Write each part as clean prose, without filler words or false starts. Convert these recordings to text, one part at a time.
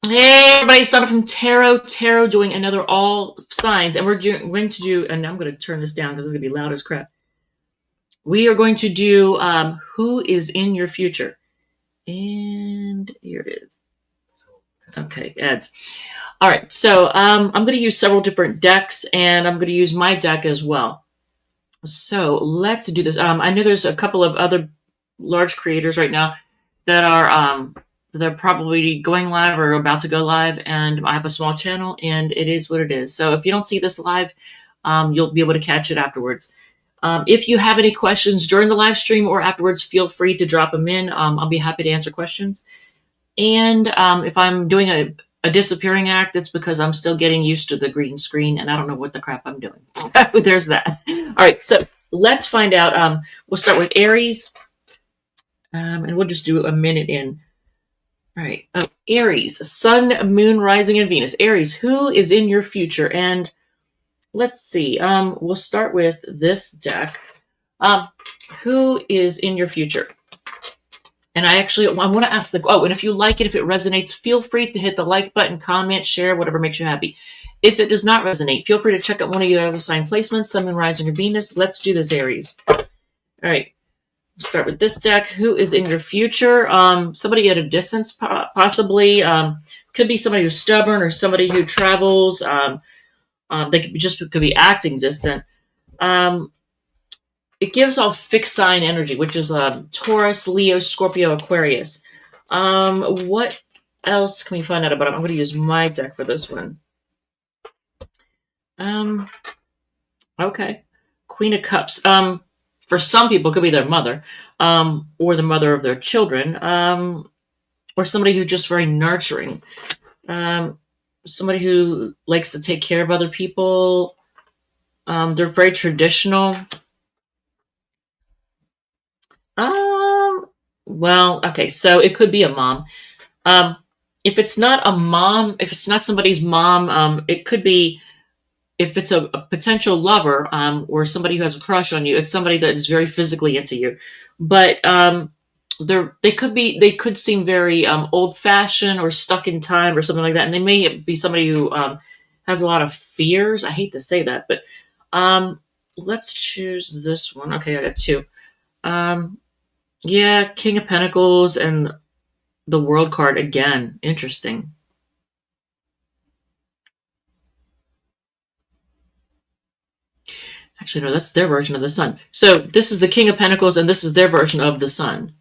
Hey, everybody, Sana from Tarot doing another all signs. And we're going to do, and I'm going to turn this down because it's going to be loud as crap. We are going to do who is in your future. And here it is. Okay, ads. All right, so I'm going to use several different decks, and I'm going to use my deck as well. So let's do this. I know there's a couple of other large creators right now that are they're probably going live or about to go live, and I have a small channel, and it is what it is. So if you don't see this live, you'll be able to catch it afterwards. If you have any questions during the live stream or afterwards, feel free to drop them in. I'll be happy to answer questions. And if I'm doing a disappearing act, it's because I'm still getting used to the green screen, and I don't know what the crap I'm doing. So there's that. All right, so let's find out. We'll start with Aries, and we'll just do a minute in. All right. Oh, Aries, Sun, Moon, Rising, and Venus. Aries, who is in your future? And let's see. We'll start with this deck. Who is in your future? And I want to ask and if you like it, if it resonates, feel free to hit the like button, comment, share, whatever makes you happy. If it does not resonate, feel free to check out one of your other sign placements, Sun, Moon, Rising, or Venus. Let's do this, Aries. All right. We'll start with this deck. Who is in your future? Somebody at a distance, possibly. Could be somebody who's stubborn or somebody who travels. They could be acting distant. It gives off fixed sign energy, which is Taurus, Leo, Scorpio, Aquarius. What else can we find out about them? I'm going to use my deck for this one. Okay. Queen of Cups. For some people, it could be their mother, or the mother of their children, or somebody who's just very nurturing. Somebody who likes to take care of other people. They're very traditional. Well, okay, so it could be a mom. If it's not a mom, if it's not somebody's mom, it could be, if it's a potential lover, or somebody who has a crush on you, it's somebody that is very physically into you. But they could seem very old-fashioned or stuck in time or something like that, and they may be somebody who has a lot of fears. I hate to say that, but let's choose this one. Okay, I got two. Yeah, King of Pentacles and the World card again. Interesting. Actually, no, that's their version of the sun. So this is the King of Pentacles, and this is their version of the sun.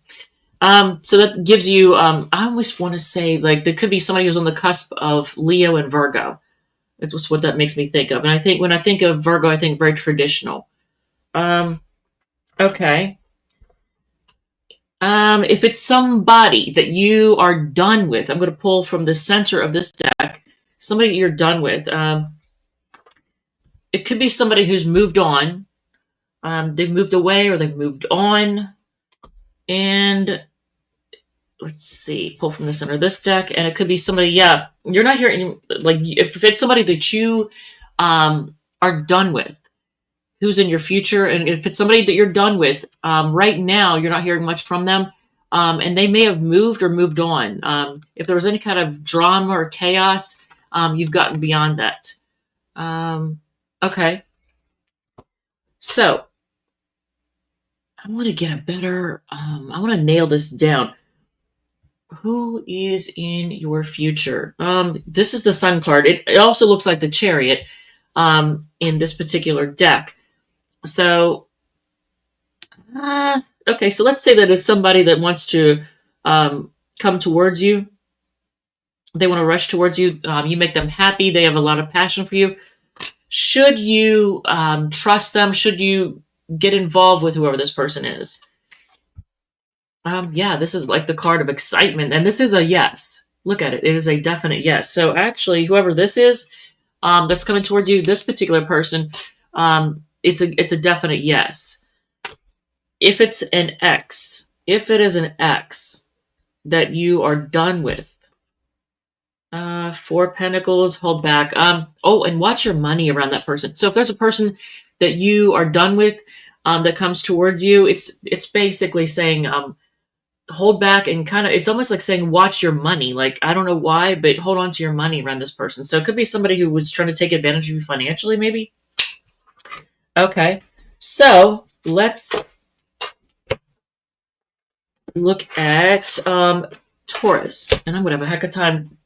So that gives you, I always want to say, like, there could be somebody who's on the cusp of Leo and Virgo. That's just what that makes me think of. And I think when I think of Virgo, I think very traditional. Okay. If it's somebody that you are done with, I'm going to pull from the center of this deck, somebody you're done with. It could be somebody who's moved on. They've moved away or they've moved on. And let's see, pull from the center of this deck. And it could be somebody, yeah, you're not hearing, like, if it's somebody that you are done with, who's in your future. And if it's somebody that you're done with, right now, you're not hearing much from them. And they may have moved or moved on. If there was any kind of drama or chaos, you've gotten beyond that. Okay. So I want to get a better, I want to nail this down. Who is in your future? This is the Sun card. It also looks like the Chariot in this particular deck. So, okay, so let's say that it's somebody that wants to come towards you. They want to rush towards you. You make them happy. They have a lot of passion for you. Should you trust them? Should you get involved with whoever this person is? Yeah, this is like the card of excitement, and this is a yes. Look at it. It is a definite yes. So actually, whoever this is that's coming towards you, this particular person, it's a definite yes. If it's an ex, if it is an ex that you are done with, Four Pentacles, hold back. Oh, and watch your money around that person. So if there's a person that you are done with that comes towards you, it's basically saying hold back and kind of, it's almost like saying, watch your money. Like, I don't know why, but hold on to your money around this person. So it could be somebody who was trying to take advantage of you financially, maybe. Okay. So let's look at Taurus. And I'm going to have a heck of a time.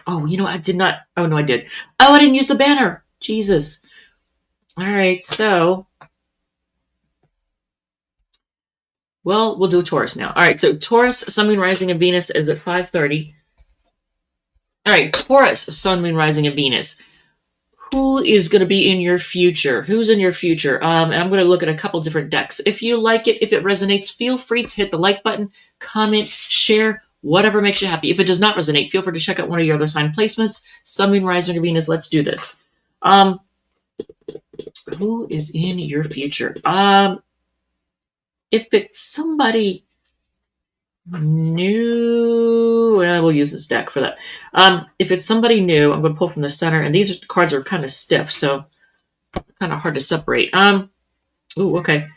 Oh, you know, I did not. Oh, no, I did. Oh, I didn't use the banner. Jesus. All right. So, well, we'll do Taurus now. All right. So Taurus, Sun, Moon, Rising, and Venus is at 5:30. All right. Taurus, Sun, Moon, Rising, and Venus. Who is going to be in your future? Who's in your future? And I'm going to look at a couple different decks. If you like it, if it resonates, feel free to hit the like button, comment, share, whatever makes you happy. If it does not resonate, feel free to check out one of your other sign placements. Sun, Moon, Rising, or Venus. Let's do this. Who is in your future? If it's somebody new, we'll use this deck for that. If it's somebody new, I'm going to pull from the center, and these cards are kind of stiff, so kind of hard to separate. Ooh, okay.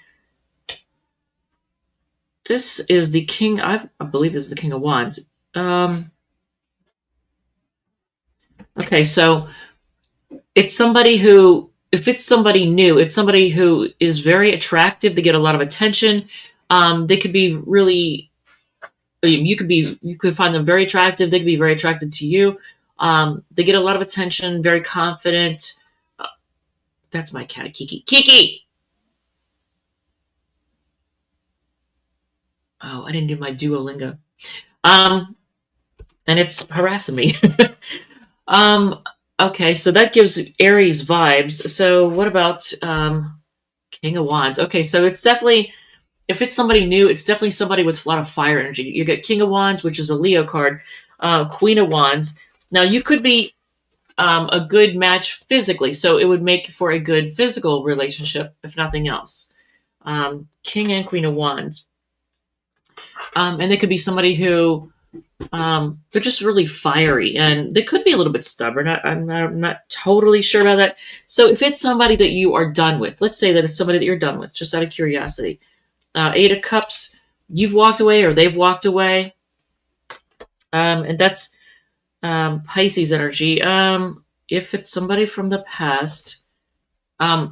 This is the King. I believe this is the King of Wands. Okay, so it's somebody who, if it's somebody new, it's somebody who is very attractive. They get a lot of attention. They could be really, you could find them very attractive. They could be very attracted to you. They get a lot of attention, very confident. That's my cat, Kiki. Kiki! Oh, I didn't do my Duolingo. And it's harassing me. Okay, so that gives Aries vibes. So what about King of Wands? Okay, so it's definitely, if it's somebody new, it's definitely somebody with a lot of fire energy. You get King of Wands, which is a Leo card, Queen of Wands. Now, you could be a good match physically, so it would make for a good physical relationship, if nothing else. King and Queen of Wands. And they could be somebody who, they're just really fiery, and they could be a little bit stubborn. I'm not totally sure about that. So if it's somebody that you are done with, let's say that it's somebody that you're done with, just out of curiosity. 8 of Cups, you've walked away or they've walked away. And that's Pisces energy. If it's somebody from the past, I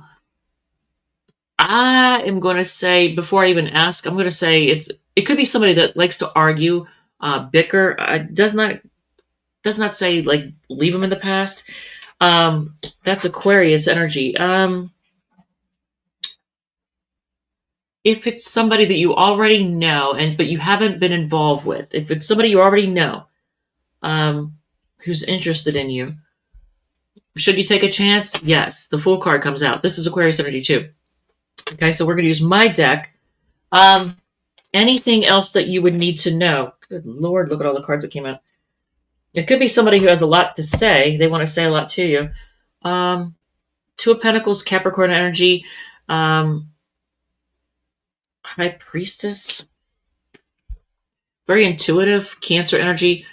am going to say, before I even ask, I'm going to say it could be somebody that likes to argue, bicker. Does not say like leave them in the past. That's Aquarius energy. If it's somebody that you already know but you haven't been involved with, if it's somebody you already know, who's interested in you, should you take a chance? Yes, the Fool card comes out. This is Aquarius energy too. Okay, so we're going to use my deck. Anything else that you would need to know? Good Lord, look at all the cards that came out. It could be somebody who has a lot to say. They want to say a lot to you. 2 of Pentacles, Capricorn energy. High Priestess. Very intuitive, Cancer energy.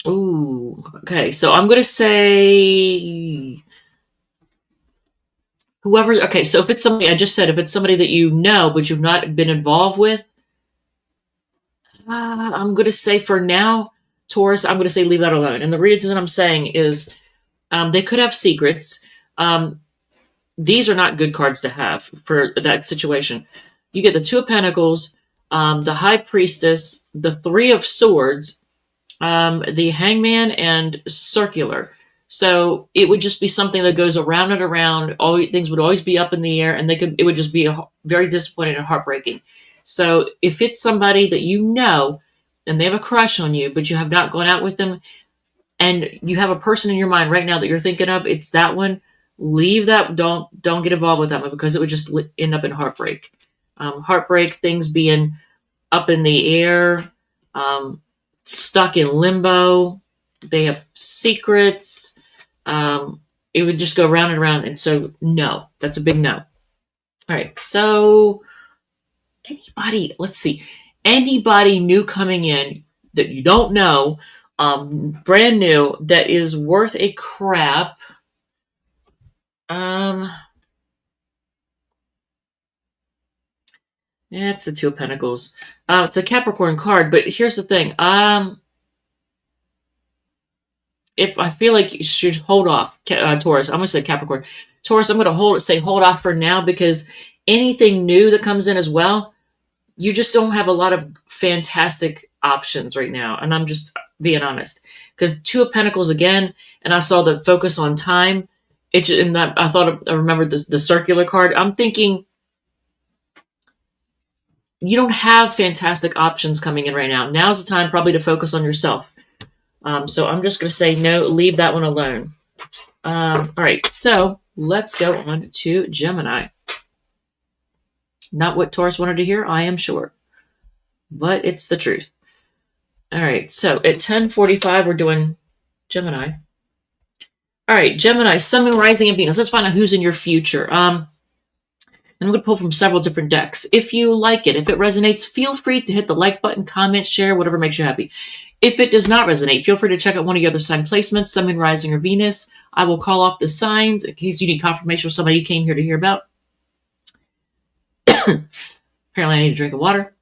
Ooh, okay. So I'm going to say whoever. Okay, so if it's somebody, I just said, if it's somebody that you know but you've not been involved with, I'm going to say for now, Taurus, I'm going to say leave that alone. And the reason I'm saying is they could have secrets. These are not good cards to have for that situation. You get the 2 of Pentacles, the High Priestess, the 3 of Swords, the Hangman, and Circular. So it would just be something that goes around and around. Things would always be up in the air, and it would just be very disappointing and heartbreaking. So if it's somebody that you know and they have a crush on you, but you have not gone out with them, and you have a person in your mind right now that you're thinking of, it's that one, leave that. Don't get involved with that one, because it would just end up in heartbreak. Heartbreak, things being up in the air, stuck in limbo. They have secrets. It would just go round and around. And so, no, that's a big no. All right. So anybody, let's see, anybody new coming in that you don't know, brand new, that is worth a crap. Yeah, it's the Two of Pentacles. It's a Capricorn card, but here's the thing. If I feel like you should hold off, Taurus. I'm gonna say Capricorn. Taurus, I'm gonna hold off for now, because anything new that comes in as well, you just don't have a lot of fantastic options right now. And I'm just being honest, because Two of Pentacles again, and I saw the focus on time. And that I remembered the circular card. I'm thinking you don't have fantastic options coming in right now. Now's the time probably to focus on yourself. So I'm just going to say no, leave that one alone. All right, so let's go on to Gemini. Not what Taurus wanted to hear, I am sure, but it's the truth. All right, so at 10:45, we're doing Gemini. All right, Gemini, Sun, Moon, Rising, and Venus. Let's find out who's in your future. And I'm going to pull from several different decks. If you like it, if it resonates, feel free to hit the like button, comment, share, whatever makes you happy. If it does not resonate, feel free to check out one of your other sign placements, Sun, Moon, Rising, or Venus. I will call off the signs in case you need confirmation of somebody you came here to hear about. Apparently, I need a drink of water.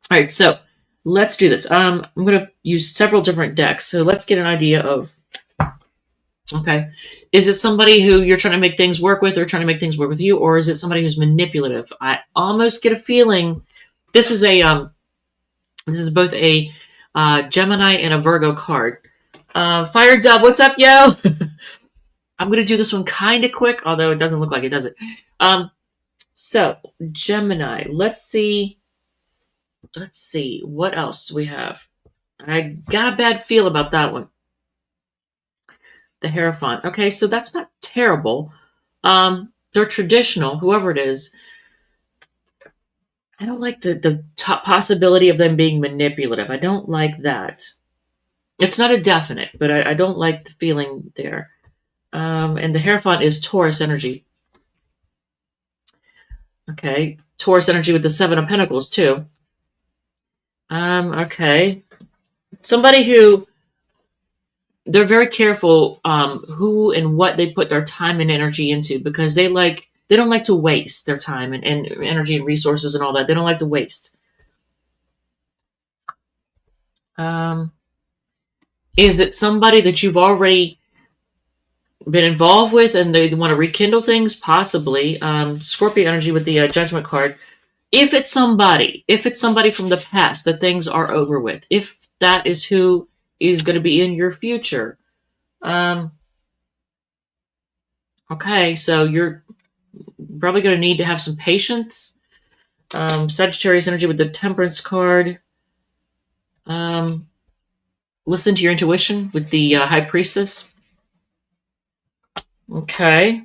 All right, so let's do this. I'm going to use several different decks. So let's get an idea of, okay, is it somebody who you're trying to make things work with, or trying to make things work with you, or is it somebody who's manipulative? I almost get a feeling this is both a Gemini and a Virgo card. Fire Dub, what's up, yo? I'm going to do this one kind of quick, although it doesn't look like it, does it? So, Gemini, let's see. What else do we have? I got a bad feel about that one. The Hierophant. Okay, so that's not terrible. They're traditional, whoever it is. I don't like the top possibility of them being manipulative. I don't like that. It's not a definite, but I don't like the feeling there. And the Hierophant is Taurus energy. Okay, Taurus energy with the Seven of Pentacles too. Okay, somebody who they're very careful who and what they put their time and energy into, because they don't like to waste their time and energy and resources and all that. They don't like to waste. Is it somebody that you've already been involved with and they want to rekindle things? Possibly. Scorpio energy with the Judgment card. If it's somebody from the past that things are over with, if that is who is going to be in your future. Okay, so you're probably going to need to have some patience. Sagittarius energy with the Temperance card. Listen to your intuition with the High Priestess. Okay.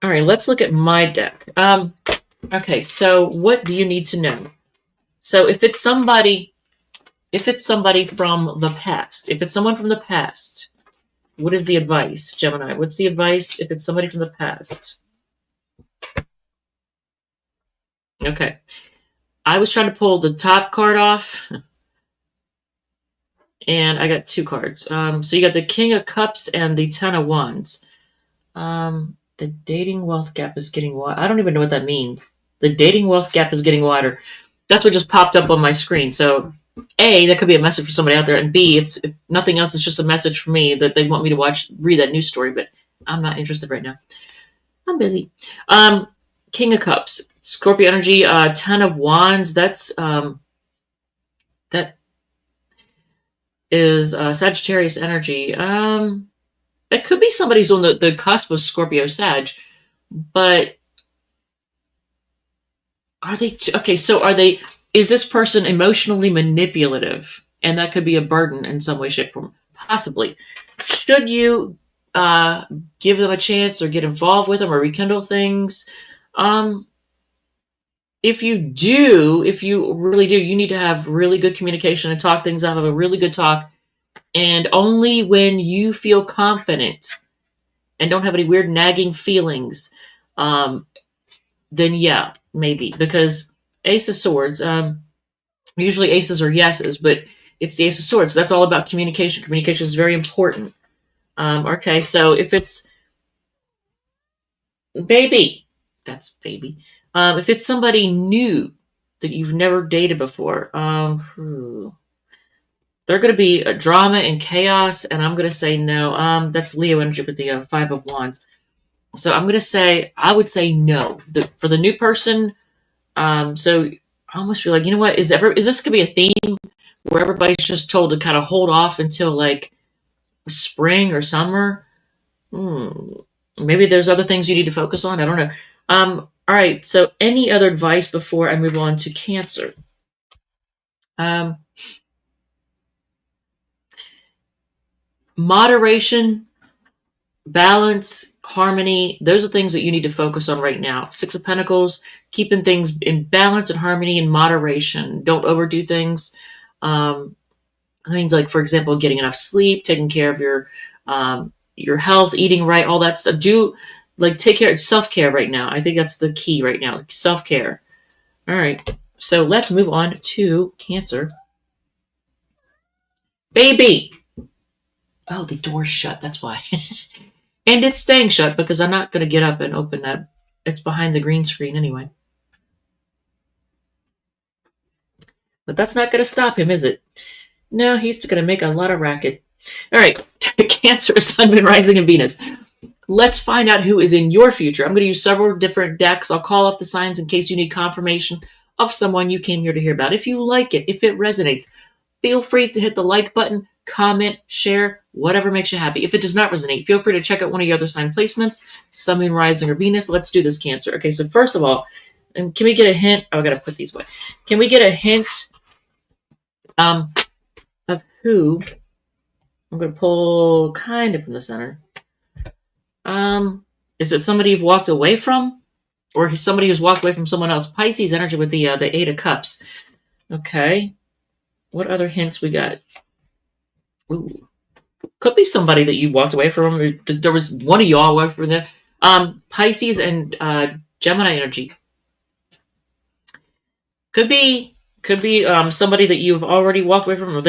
All right, let's look at my deck. Okay, so what do you need to know? So if it's somebody from the past, if it's someone from the past, what is the advice, Gemini? What's the advice if it's somebody from the past? Okay. I was trying to pull the top card off, and I got two cards. So you got the King of Cups and the Ten of Wands. The dating wealth gap is getting wide. I don't even know what that means. The dating wealth gap is getting wider. That's what just popped up on my screen. So, A, that could be a message for somebody out there, and B, it's, if nothing else, it's just a message for me that they want me to read that news story, but I'm not interested right now. I'm busy. King of Cups, Scorpio energy, Ten of Wands. That is Sagittarius energy. It could be somebody's on the cusp of Scorpio Sag, but are they okay? So is this person emotionally manipulative, and that could be a burden in some way, shape, or form? Possibly. Should you give them a chance or get involved with them or rekindle things? If you really do, you need to have really good communication and talk things out, have a really good talk. And only when you feel confident and don't have any weird nagging feelings, then yeah, maybe. Because Ace of Swords, usually aces are yeses, but it's the Ace of Swords. That's all about communication. Communication is very important. Okay, so if it's baby. That's baby. If it's somebody new that you've never dated before, they're going to be a drama and chaos, and I'm going to say no. That's Leo energy with the Five of Wands. So I'm going to say, I would say no. For the new person, so I almost feel like, you know what, is this going to be a theme where everybody's just told to kind of hold off until like spring or summer? Maybe there's other things you need to focus on. I don't know. All right. So any other advice before I move on to Cancer? Moderation, balance, harmony. Those are things that you need to focus on right now. Six of Pentacles, keeping things in balance and harmony and moderation. Don't overdo things. Things like, for example, getting enough sleep, taking care of your health, eating right, all that stuff. Take care of self-care right now. I think that's the key right now. Self-care. All right. So let's move on to Cancer. Baby. Oh, the door's shut. That's why. And it's staying shut because I'm not going to get up and open that. It's behind the green screen anyway. But that's not going to stop him, is it? No, he's going to make a lot of racket. All right. Cancer, Sun, Moon, Rising, and Venus. Let's find out who is in your future. I'm going to use several different decks. I'll call off the signs in case you need confirmation of someone you came here to hear about. If you like it, if it resonates, feel free to hit the like button, comment, share, whatever makes you happy. If it does not resonate, feel free to check out one of your other sign placements, Sun, Moon, Rising, or Venus. Let's do this, Cancer. Okay, so first of all, and can we get a hint? Oh, I got to put these away. Can we get a hint of who? I'm going to pull kind of from the center. Is it somebody you've walked away from? Or somebody who's walked away from someone else? Pisces energy with the Eight of Cups. Okay. What other hints we got? Ooh. Could be somebody that you walked away from. There was one of y'all away from there. Pisces and Gemini energy. Could be somebody that you've already walked away from. Or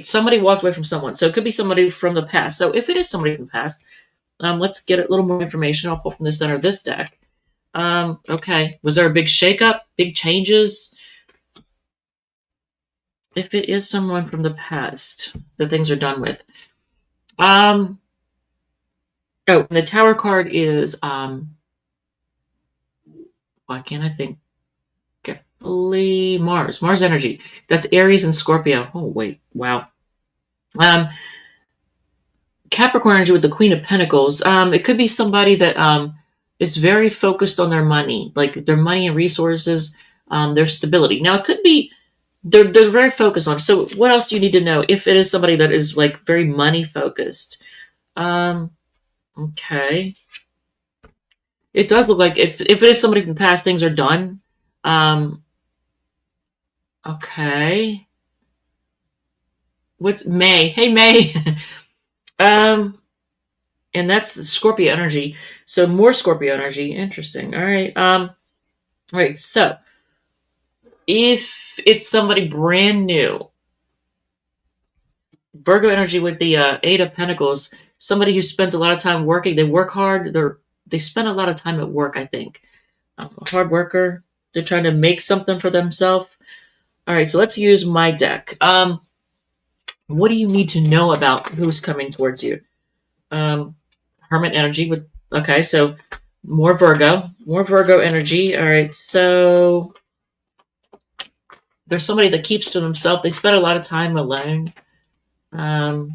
somebody walked away from someone. So it could be somebody from the past. So if it is somebody from the past, let's get a little more information. I'll pull from the center of this deck. Okay. Was there a big shakeup? Big changes? If it is someone from the past that things are done with. Oh, and the Tower card is, why can't I think? Mars energy. That's Aries and Scorpio. Oh, wait. Wow. Capricorn energy with the Queen of Pentacles. It could be somebody that is very focused on their money, like their money and resources, their stability. Now, it could be they're very focused on. So what else do you need to know if it is somebody that is like very money focused? Okay. It does look like if it is somebody from the past, things are done. Okay. What's May? Hey, May. And that's Scorpio energy. So more Scorpio energy. Interesting. All right. All right. So if it's somebody brand new, Virgo energy with the Eight of Pentacles, somebody who spends a lot of time working. They work hard. They spend a lot of time at work, I think. A hard worker. They're trying to make something for themselves. All right, so let's use my deck. What do you need to know about who's coming towards you? Hermit energy with, okay, so more Virgo energy. All right, so there's somebody that keeps to themselves. They spend a lot of time alone. I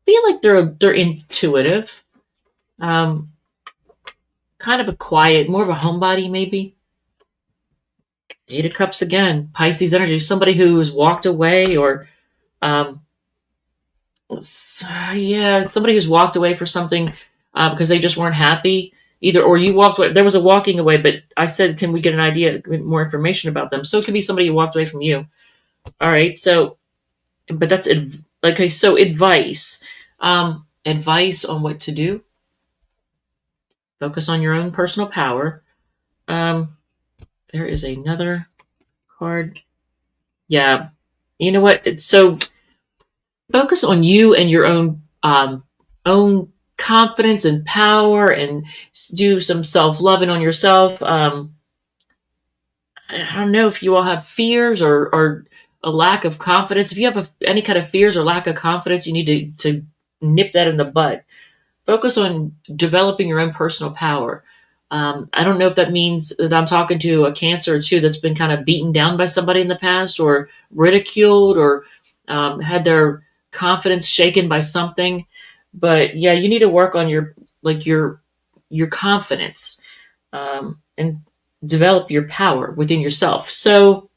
feel like they're intuitive. Kind of a quiet, more of a homebody maybe. Eight of Cups again. Pisces energy. Somebody who's walked away or somebody who's walked away for something because they just weren't happy. Or you walked away. There was a walking away, but I said, can we get an idea, more information about them? So it could be somebody who walked away from you. All right. So, but that's okay. So advice on what to do. Focus on your own personal power. There is another card. Yeah. You know what? So focus on you and your own confidence and power and do some self-loving on yourself. I don't know if you all have fears or a lack of confidence. If you have any kind of fears or lack of confidence, you need to nip that in the bud. Focus on developing your own personal power. I don't know if that means that I'm talking to a Cancer too that's been kind of beaten down by somebody in the past, or ridiculed, or had their confidence shaken by something. But yeah, you need to work on your confidence, and develop your power within yourself. So,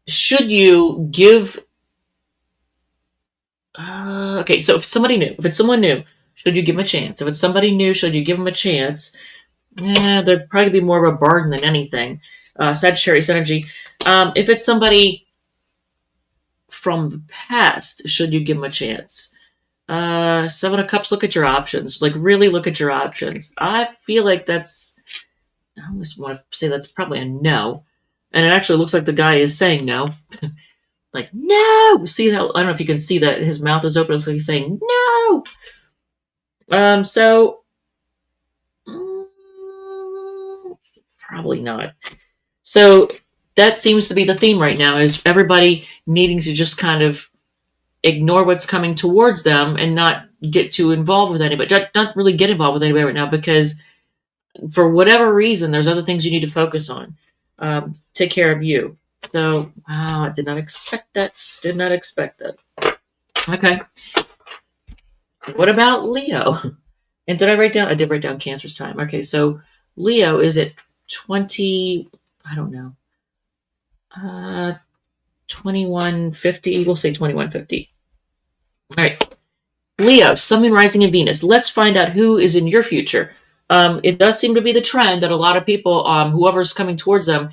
should you give? Okay, so if it's someone new, should you give them a chance? If it's somebody new, should you give them a chance? Yeah, they'd probably be more of a burden than anything. Sagittarius energy. If it's somebody from the past, should you give them a chance? Seven of Cups, look at your options. Like, really look at your options. I feel like I almost want to say that's probably a no. And it actually looks like the guy is saying no. Like, no! See how, I don't know if you can see that his mouth is open, so he's saying no! Probably not. So that seems to be the theme right now, is everybody needing to just kind of ignore what's coming towards them and not get too involved with anybody. Not really get involved with anybody right now, because for whatever reason, there's other things you need to focus on. Take care of you. So, wow, I did not expect that. Did not expect that. Okay. What about Leo? And did I write down? I did write down Cancer's time. Okay, so Leo is at 20, I don't know. 2150. We'll say 2150. All right. Leo, Sun, Moon, Rising, and Venus. Let's find out who is in your future. It does seem to be the trend that a lot of people, whoever's coming towards them,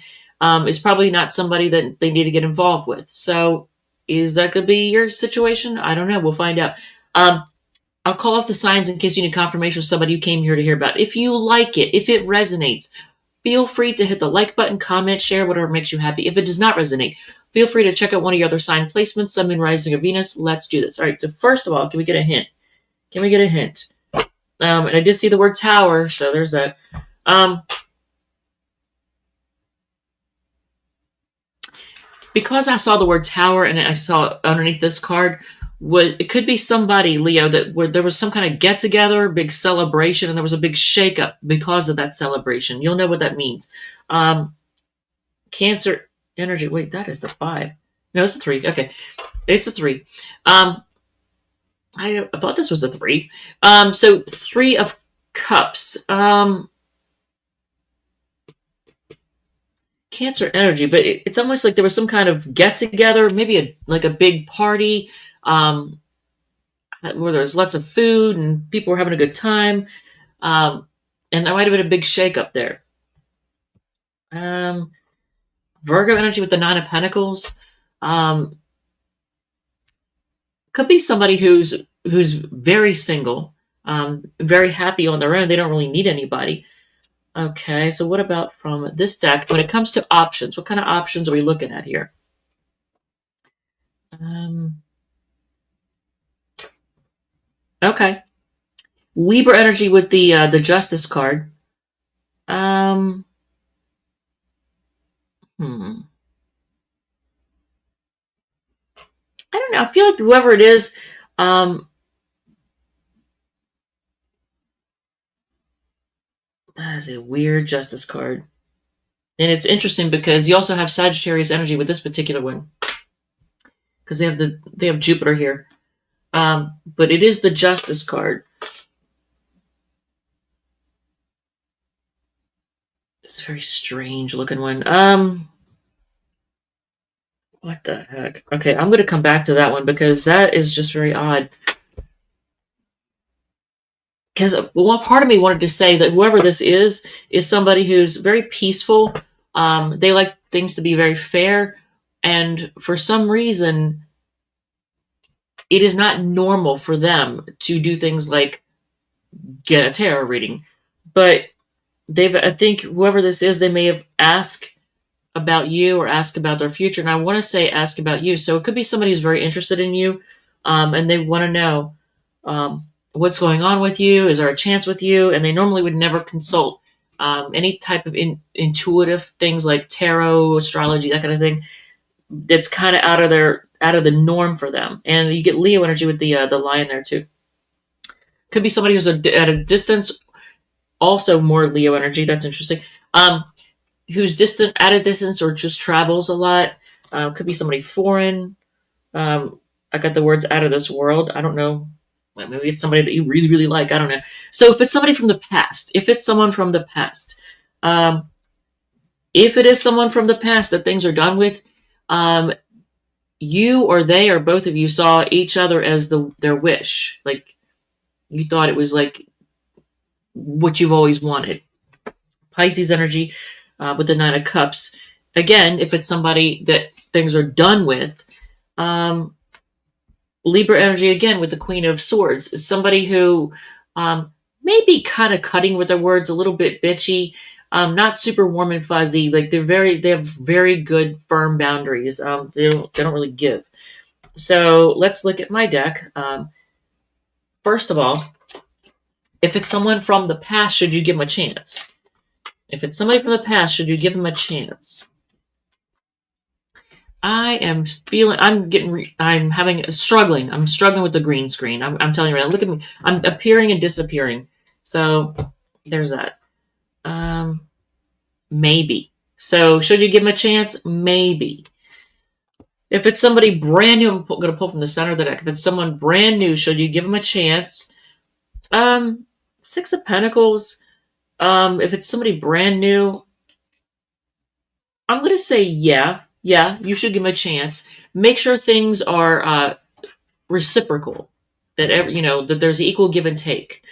is probably not somebody that they need to get involved with. So is that going to be your situation? I don't know. We'll find out. I'll call off the signs in case you need confirmation of somebody you came here to hear about. If you like it, if it resonates, feel free to hit the like button, comment, share, whatever makes you happy. If it does not resonate, feel free to check out one of your other sign placements, Sun, Moon, Rising, or Venus. Let's do this. All right, so first of all, can we get a hint? Can we get a hint? And I did see the word tower, so there's that. Because I saw the word tower and I saw underneath this card, it could be somebody, Leo, where there was some kind of get-together, big celebration, and there was a big shakeup because of that celebration. You'll know what that means. Cancer energy. Wait, that is the 5. No, it's a 3. Okay, it's a 3. I thought this was a 3. So 3 of Cups. Cancer energy, but it's almost like there was some kind of get-together, maybe a big party, where there's lots of food and people were having a good time, and there might have been a big shake-up there. Virgo energy with the 9 of Pentacles. Could be somebody who's very single, very happy on their own. They don't really need anybody. Okay, so what about from this deck? When it comes to options, what kind of options are we looking at here? Okay. Libra energy with the Justice card. I don't know. I feel like whoever it is, that is a weird Justice card. And it's interesting because you also have Sagittarius energy with this particular one, because they have Jupiter here. But it is the Justice card. It's a very strange looking one. What the heck? Okay, I'm going to come back to that one because that is just very odd. Because one part of me wanted to say that whoever this is somebody who's very peaceful. They like things to be very fair. And for some reason, it is not normal for them to do things like get a tarot reading. But I think whoever this is, they may have asked about you or asked about their future. And I want to say ask about you. So it could be somebody who's very interested in you, and they want to know what's going on with you? Is there a chance with you? And they normally would never consult any type of intuitive things like tarot, astrology, that kind of thing. That's kind of out of the norm for them. And you get Leo energy with the lion there too. Could be somebody who's at a distance. Also more Leo energy. That's interesting. Who's distant, at a distance, or just travels a lot. Could be somebody foreign. I got the words out of this world. I don't know. Maybe it's somebody that you really, really like. I don't know. So if it's somebody from the past, if it's someone from the past, if it is someone from the past that things are done with, you or they or both of you saw each other as their wish. Like you thought it was like what you've always wanted. Pisces energy with the Nine of Cups. Again, if it's somebody that things are done with. Libra energy again with the Queen of Swords is somebody who may be kind of cutting with their words, a little bit bitchy, not super warm and fuzzy. Like they have very good firm boundaries. They don't really give. So let's look at my deck. First of all, if it's someone from the past, should you give them a chance? If it's somebody from the past, should you give them a chance? I'm struggling. I'm struggling with the green screen. I'm telling you right now, look at me. I'm appearing and disappearing. So there's that. Maybe. So should you give them a chance? Maybe. If it's somebody brand new, I'm going to pull from the center of the deck. If it's someone brand new, should you give them a chance? Six of Pentacles. If it's somebody brand new, I'm going to say yeah. Yeah, you should give them a chance. Make sure things are reciprocal. That that there's equal give and take.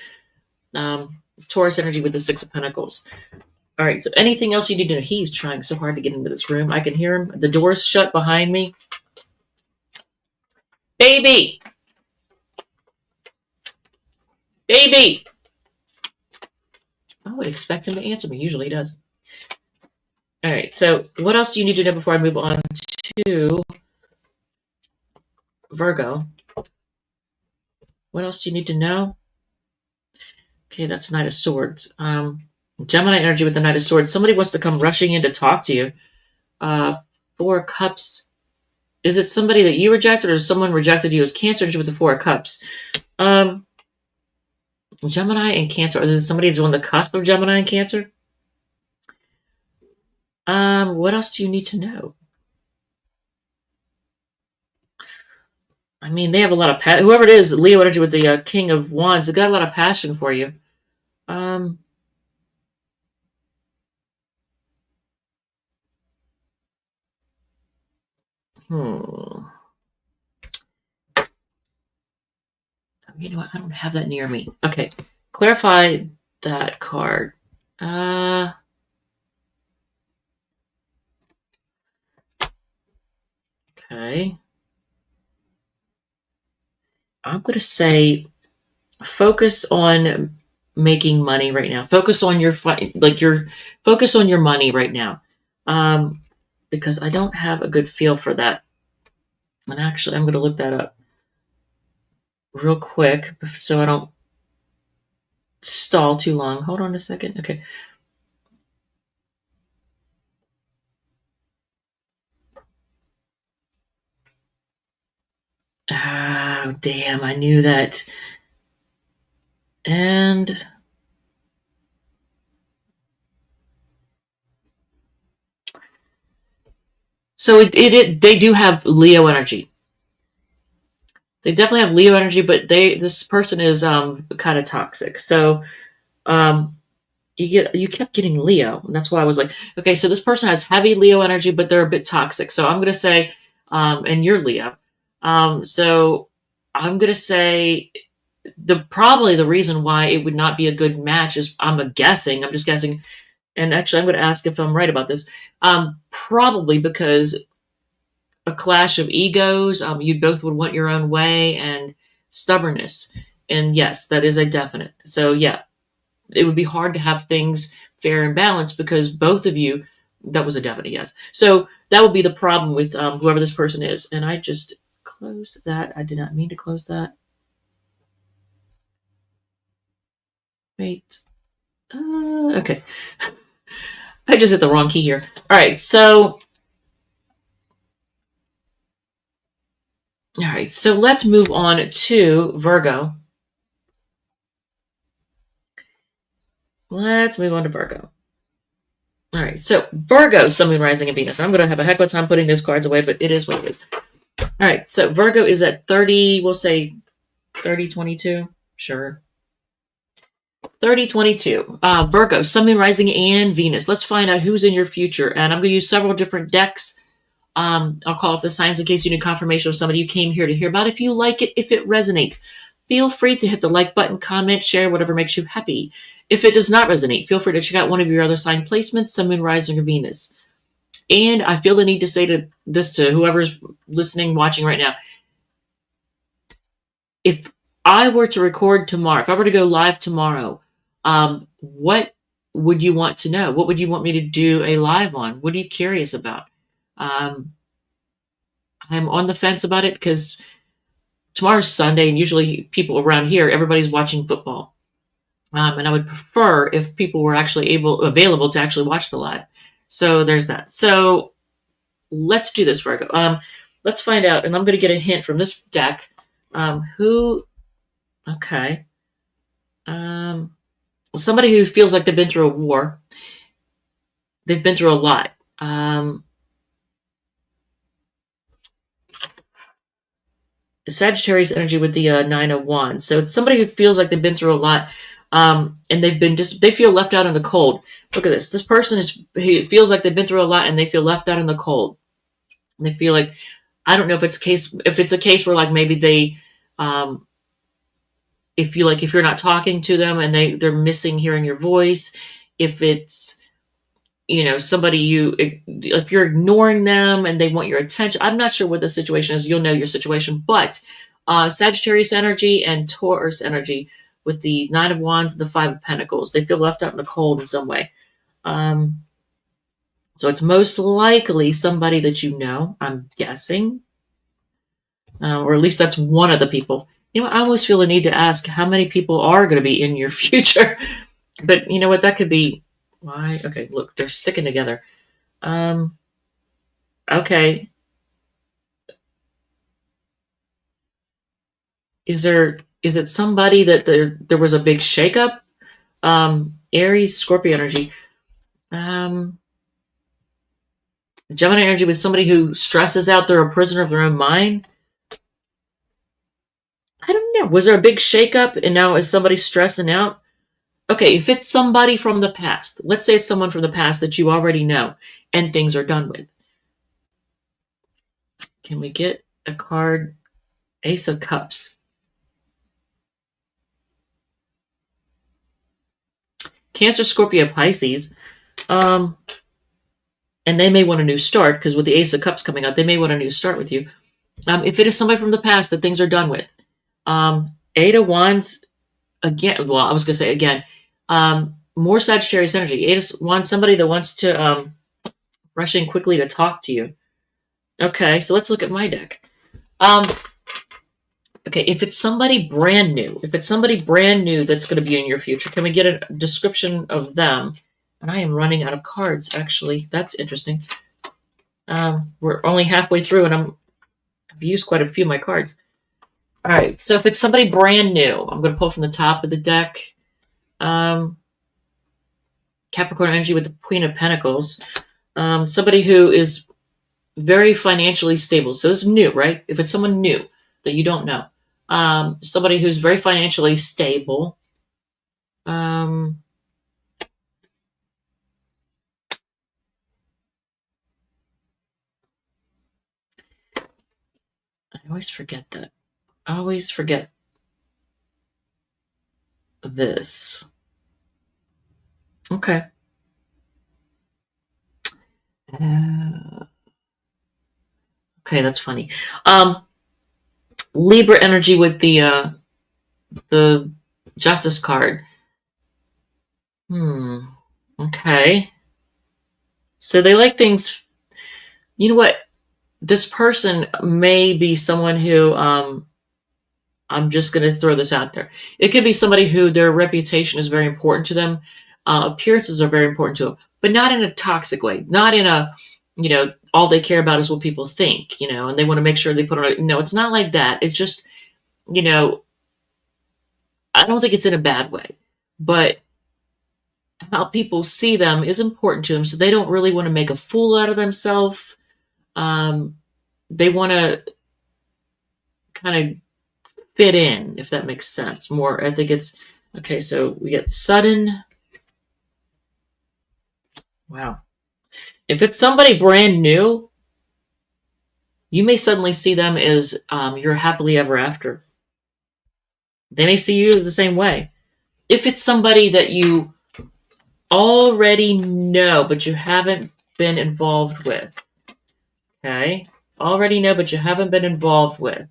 Taurus energy with the Six of Pentacles. All right, so anything else you need to know? He's trying so hard to get into this room. I can hear him. The door's shut behind me. Baby! Baby! I would expect him to answer me. Usually he does. All right, so what else do you need to know before I move on to Virgo? What else do you need to know? Okay, that's Knight of Swords. Gemini energy with the Knight of Swords. Somebody wants to come rushing in to talk to you. Four of Cups. Is it somebody that you rejected or someone rejected you? It's Cancer energy with the Four of Cups. Gemini and Cancer. Is it somebody who's on the cusp of Gemini and Cancer? What else do you need to know? I mean, they have a lot of passion. Whoever it is, Leo energy with the King of Wands, they got a lot of passion for you. I'm You know what? I don't have that near me. Okay. Clarify that card. Okay. I'm going to say focus on making money right now. Focus on focus on your money right now. Because I don't have a good feel for that. And actually, I'm going to look that up real quick so I don't stall too long. Hold on a second. Okay. Oh, damn. I knew that. And so they do have Leo energy. They definitely have Leo energy, but this person is kind of toxic. So you kept getting Leo, and that's why I was like, okay, so this person has heavy Leo energy, but they're a bit toxic. So I'm gonna say, and you're Leo, so I'm gonna say probably the reason why it would not be a good match is I'm just guessing, and actually I'm gonna ask if I'm right about this. Probably because a clash of egos. You both would want your own way and stubbornness. And yes, that is a definite. So yeah, it would be hard to have things fair and balanced because both of you, that was a definite yes. So that would be the problem with whoever this person is. And I just closed that. I did not mean to close that. Wait. Okay. I just hit the wrong key here. All right. So let's move on to Virgo. Let's move on to Virgo. All right. So Virgo, Sun, Moon, Rising, and Venus. I'm going to have a heck of a time putting those cards away, but it is what it is. All right. So Virgo is at 30, we'll say 3022. Sure. 3022. Virgo, Sun, Moon, Rising, and Venus. Let's find out who's in your future. And I'm going to use several different decks. I'll call off the signs in case you need confirmation of somebody you came here to hear about. If you like it, if it resonates, feel free to hit the like button, comment, share, whatever makes you happy. If it does not resonate, feel free to check out one of your other sign placements, Sun, Moon, Rising, or Venus. And I feel the need to say this to whoever's listening, watching right now. If I were to record tomorrow, if I were to go live tomorrow, what would you want to know? What would you want me to do a live on? What are you curious about? I'm on the fence about it because tomorrow's Sunday, and usually people around here, everybody's watching football. And I would prefer if people were actually available to actually watch the live. So there's that. So let's do this, Virgo. Let's find out, and I'm going to get a hint from this deck. Somebody who feels like they've been through a war. They've been through a lot. Sagittarius energy with the Nine of Wands. So it's somebody who feels like they've been through a lot, and they feel left out in the cold. Look at this. This person feels like they've been through a lot, and they feel left out in the cold. And they feel like, I don't know if it's a case where like maybe they, if you're not talking to them and they're missing hearing your voice, if it's, somebody if you're ignoring them and they want your attention. I'm not sure what the situation is. You'll know your situation, but Sagittarius energy and Taurus energy with the Nine of Wands and the Five of Pentacles. They feel left out in the cold in some way. So it's most likely somebody that you know, I'm guessing. Or at least that's one of the people. I always feel the need to ask how many people are going to be in your future. But you know what? That could be why. Okay, look, they're sticking together. Okay. Is it somebody that there was a big shakeup? Aries, Scorpio energy. Gemini energy with somebody who stresses out, they're a prisoner of their own mind. I don't know. Was there a big shakeup and now is somebody stressing out? Okay, if it's somebody from the past, let's say it's someone from the past that you already know and things are done with. Can we get a card? Ace of Cups. Cancer, Scorpio, Pisces. And they may want a new start because with the Ace of Cups coming out, they may want a new start with you. If it is somebody from the past that things are done with. Eight of Wands, again, well, I was going to say again, more Sagittarius energy. Eight of Wands, somebody that wants to rush in quickly to talk to you. Okay, so let's look at my deck. Okay, if it's somebody brand new, that's going to be in your future, can we get a description of them? And I am running out of cards, actually. That's interesting. We're only halfway through, and I've used quite a few of my cards. All right, so if it's somebody brand new, I'm going to pull from the top of the deck. Capricorn energy with the Queen of Pentacles. Somebody who is very financially stable. So this is new, right? If it's someone new that you don't know. Somebody who's very financially stable. I always forget that. I always forget this. Okay. Okay, that's funny. Libra energy with the Justice card. Okay. So they like things. You know what? This person may be someone who I'm just going to throw this out there. It could be somebody who their reputation is very important to them. Appearances are very important to them, but not in a toxic way. Not in a, all they care about is what people think, and they want to make sure they put on it. No, it's not like that. It's just, I don't think it's in a bad way, but how people see them is important to them. So they don't really want to make a fool out of themselves. They want to kind of fit in, if that makes sense. More, I think it's okay. So we get sudden. Wow. If it's somebody brand new, you may suddenly see them as your happily ever after. They may see you the same way. If it's somebody that you already know, but you haven't been involved with, okay? Already know, but you haven't been involved with.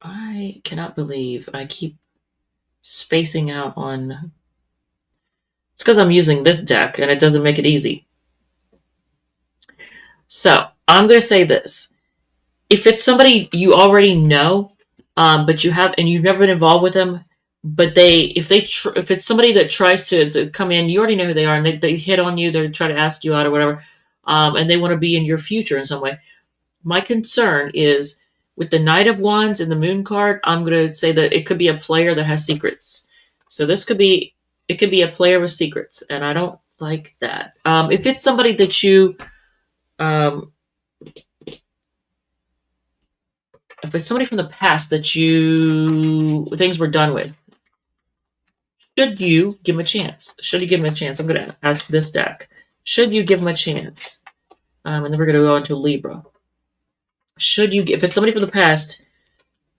I cannot believe I keep spacing out on. It's because I'm using this deck and it doesn't make it easy. So I'm going to say this. If it's somebody you already know, but you've never been involved with them, but if it's somebody that tries to come in, you already know who they are, and they hit on you, they try to ask you out or whatever, and they want to be in your future in some way. My concern is with the Knight of Wands and the Moon card, I'm going to say that it could be a player that has secrets. So it could be a player with secrets, and I don't like that. If it's somebody that you, if it's somebody from the past that things were done with, should you give them a chance? Should you give them a chance? I'm going to ask this deck. Should you give them a chance? And then we're going to go into Libra. If it's somebody from the past,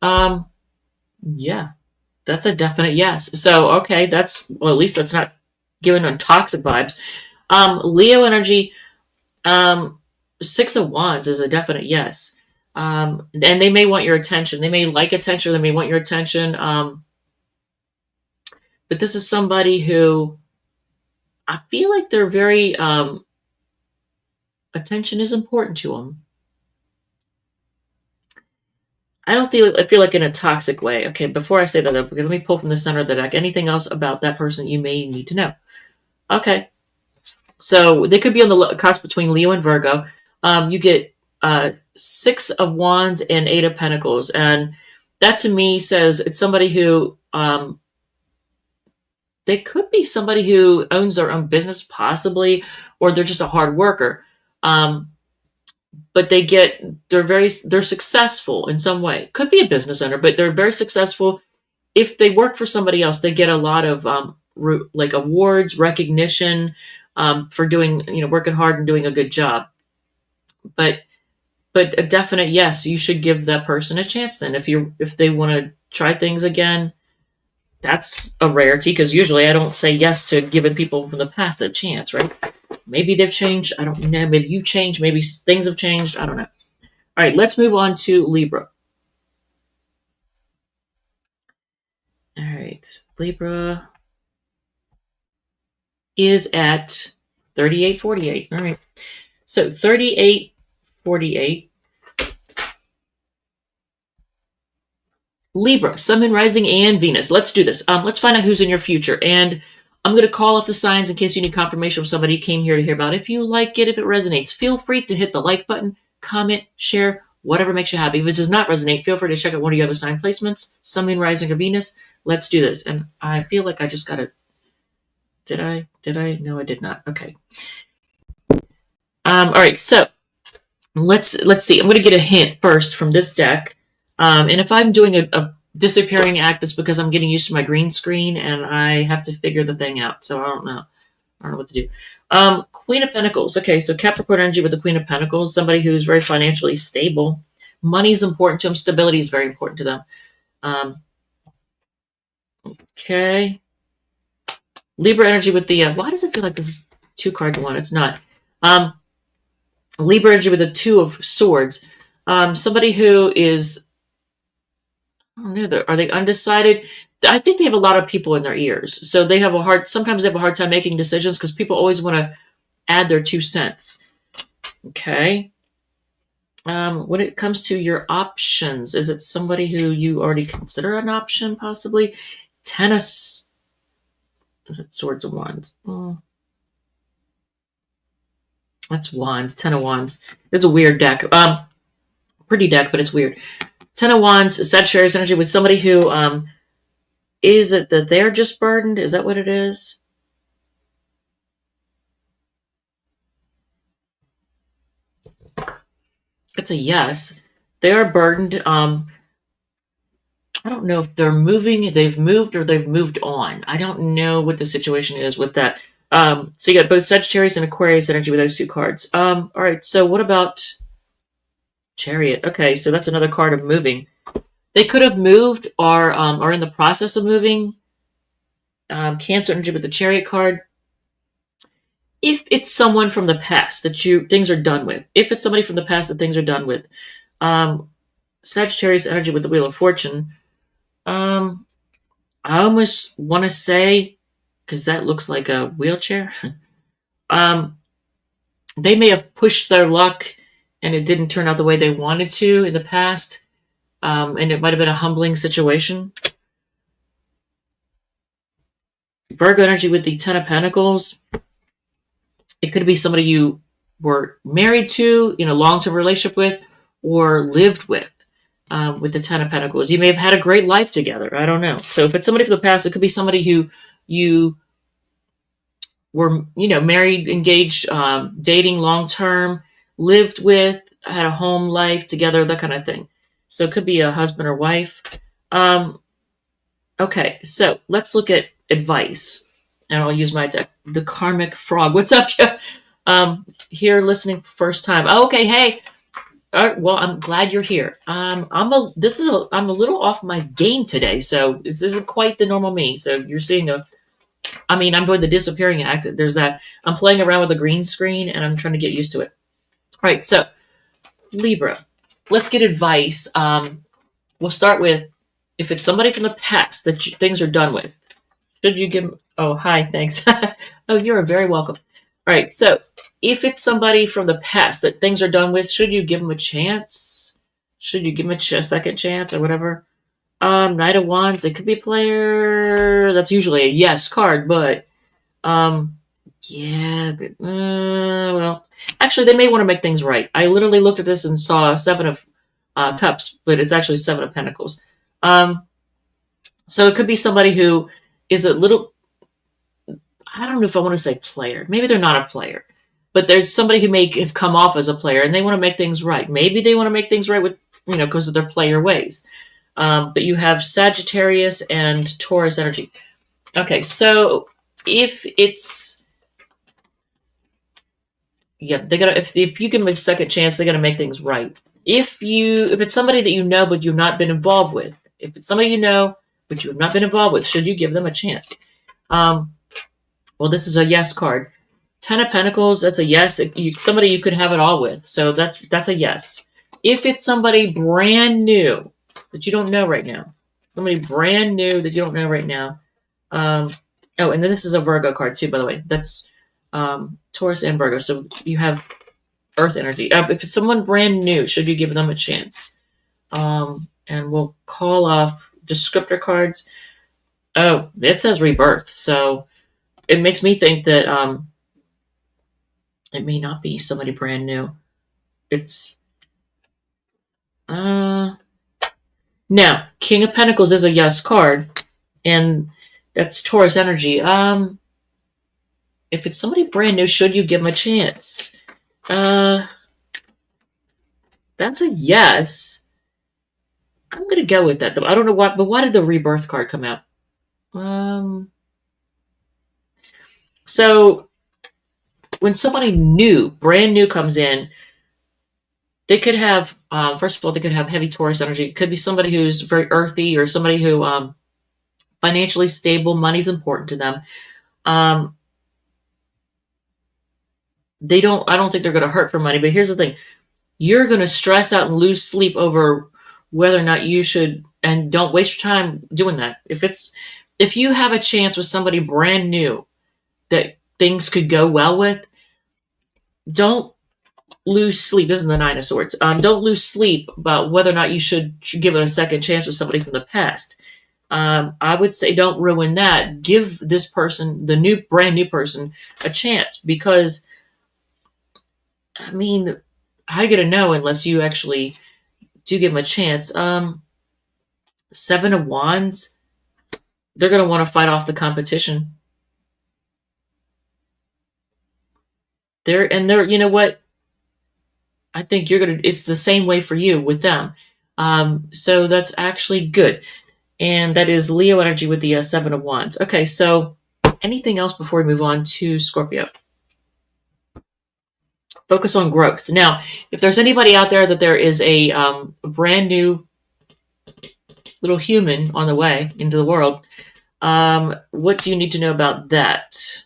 yeah, that's a definite yes. So, okay, at least that's not giving on toxic vibes. Leo energy, 6 of Wands is a definite yes. And they may want your attention. They may like attention. They may want your attention. But this is somebody who I feel like they're very, attention is important to them. I feel like in a toxic way. Okay, before I say that, let me pull from the center of the deck. Anything else about that person you may need to know? Okay. So they could be on the cusp between Leo and Virgo. You get 6 of Wands and 8 of Pentacles. And that to me says it's somebody who, they could be somebody who owns their own business possibly, or they're just a hard worker. But they're successful in some way. Could be a business owner, but they're very successful. If they work for somebody else, they get a lot of like awards, recognition for doing, working hard and doing a good job. But a definite yes, you should give that person a chance. Then, if they want to try things again, that's a rarity because usually I don't say yes to giving people from the past a chance, right? Maybe they've changed. I don't know. Maybe you changed. Maybe things have changed. I don't know. All right, let's move on to Libra. All right, Libra is at 3848. All right, so 3848. Libra, Sun, Moon, Rising, and Venus. Let's do this. Let's find out who's in your future. And I'm going to call off the signs in case you need confirmation from somebody you came here to hear about. If you like it, if it resonates, feel free to hit the like button, comment, share, whatever makes you happy. If it does not resonate, feel free to check out one of your other sign placements, Sun, Moon, Rising, or Venus. Let's do this. And I feel like I just got to... Did I? No, I did not. Okay. All right, so let's see. I'm going to get a hint first from this deck. And if I'm doing a disappearing act, it's because I'm getting used to my green screen and I have to figure the thing out. So I don't know what to do. Queen of Pentacles. Okay, so Capricorn energy with the Queen of Pentacles, somebody who's very financially stable. Money is important to them. Stability is very important to them. Okay. Libra energy with the... why does it feel like this is 2 cards to 1? It's not. Libra energy with the Two of Swords. Somebody who is, I don't know, are they undecided? I think they have a lot of people in their ears. So they have sometimes they have a hard time making decisions because people always want to add their 2 cents. Okay. When it comes to your options, is it somebody who you already consider an option, possibly? Tennis. Is it Swords of Wands? Oh, that's Wands. 10 of Wands. It's a weird deck. Pretty deck, but it's weird. 10 of Wands, Sagittarius energy with somebody who, is it that they're just burdened? Is that what it is? It's a yes. They are burdened. I don't know if they're moving, they've moved, or they've moved on. I don't know what the situation is with that. So you got both Sagittarius and Aquarius energy with those 2 cards. All right, so what about Chariot? Okay, so that's another card of moving. They could have moved or are in the process of moving. Cancer energy with the Chariot card. If it's someone from the past that things are done with. If it's somebody from the past that things are done with. Sagittarius energy with the Wheel of Fortune. I almost want to say, because that looks like a wheelchair, they may have pushed their luck and it didn't turn out the way they wanted to in the past, and it might have been a humbling situation. Virgo energy with the 10 of Pentacles. It could be somebody you were married to, in a long-term relationship with, or lived with the 10 of Pentacles. You may have had a great life together. I don't know. So if it's somebody from the past, it could be somebody who you were, married, engaged, dating long-term, lived with, had a home life together, that kind of thing. So it could be a husband or wife. Okay, so let's look at advice. And I'll use my deck, the Karmic Frog. What's up? Here listening first time. Oh, okay, hey. Well, I'm glad you're here. I'm a little off my game today, so this isn't quite the normal me. So you're seeing I'm doing the disappearing act. There's that. I'm playing around with the green screen, and I'm trying to get used to it. All right, so Libra, let's get advice. We'll start with, if it's somebody from the past that things are done with, should you give? Oh, hi, thanks. Oh, you're very welcome. All right, so if it's somebody from the past that things are done with, should you give them a chance? Should you give them a second chance or whatever? Knight of Wands, it could be a player. That's usually a yes card, but yeah, well, actually, they may want to make things right. I literally looked at this and saw 7 of Cups, but it's actually 7 of Pentacles. So it could be somebody who is a little, I don't know if I want to say player. Maybe they're not a player, but there's somebody who may have come off as a player and they want to make things right. Maybe they want to make things right with, because of their player ways. But you have Sagittarius and Taurus energy. Okay, so if it's, if you give them a second chance, they're gonna make things right. If it's somebody that you know but you've not been involved with, if it's somebody you know but you have not been involved with, should you give them a chance? Well, this is a yes card. 10 of Pentacles, that's a yes. Somebody you could have it all with, so that's a yes. If it's somebody brand new that you don't know right now, somebody brand new that you don't know right now. Oh, and then this is a Virgo card too, by the way. That's Taurus and Virgo, so you have Earth energy. If it's someone brand new, should you give them a chance? And we'll call off descriptor cards. Oh, it says rebirth, so it makes me think that it may not be somebody brand new. It's now, King of Pentacles is a yes card, and that's Taurus energy. If it's somebody brand new, should you give them a chance? That's a yes. I'm gonna go with that. I don't know why, but why did the rebirth card come out? So when somebody new, brand new comes in, they could have, first of all, they could have heavy Taurus energy. It could be somebody who's very earthy or somebody who financially stable. Money's important to them. I don't think they're going to hurt for money, but here's the thing. You're going to stress out and lose sleep over whether or not you should, and don't waste your time doing that. If you have a chance with somebody brand new that things could go well with, don't lose sleep. This is the Nine of Swords. Don't lose sleep about whether or not you should give it a second chance with somebody from the past. I would say don't ruin that. Give this person, the brand new person, a chance, because I mean, how are you gonna know unless you actually do give them a chance? Seven of Wands, they're gonna want to fight off the competition. You know what? I think it's the same way for you with them. So that's actually good. And that is Leo energy with the Seven of Wands. Okay, so anything else before we move on to Scorpio? Focus on growth. Now, if there's anybody out there that there is a brand new little human on the way into the world, what do you need to know about that?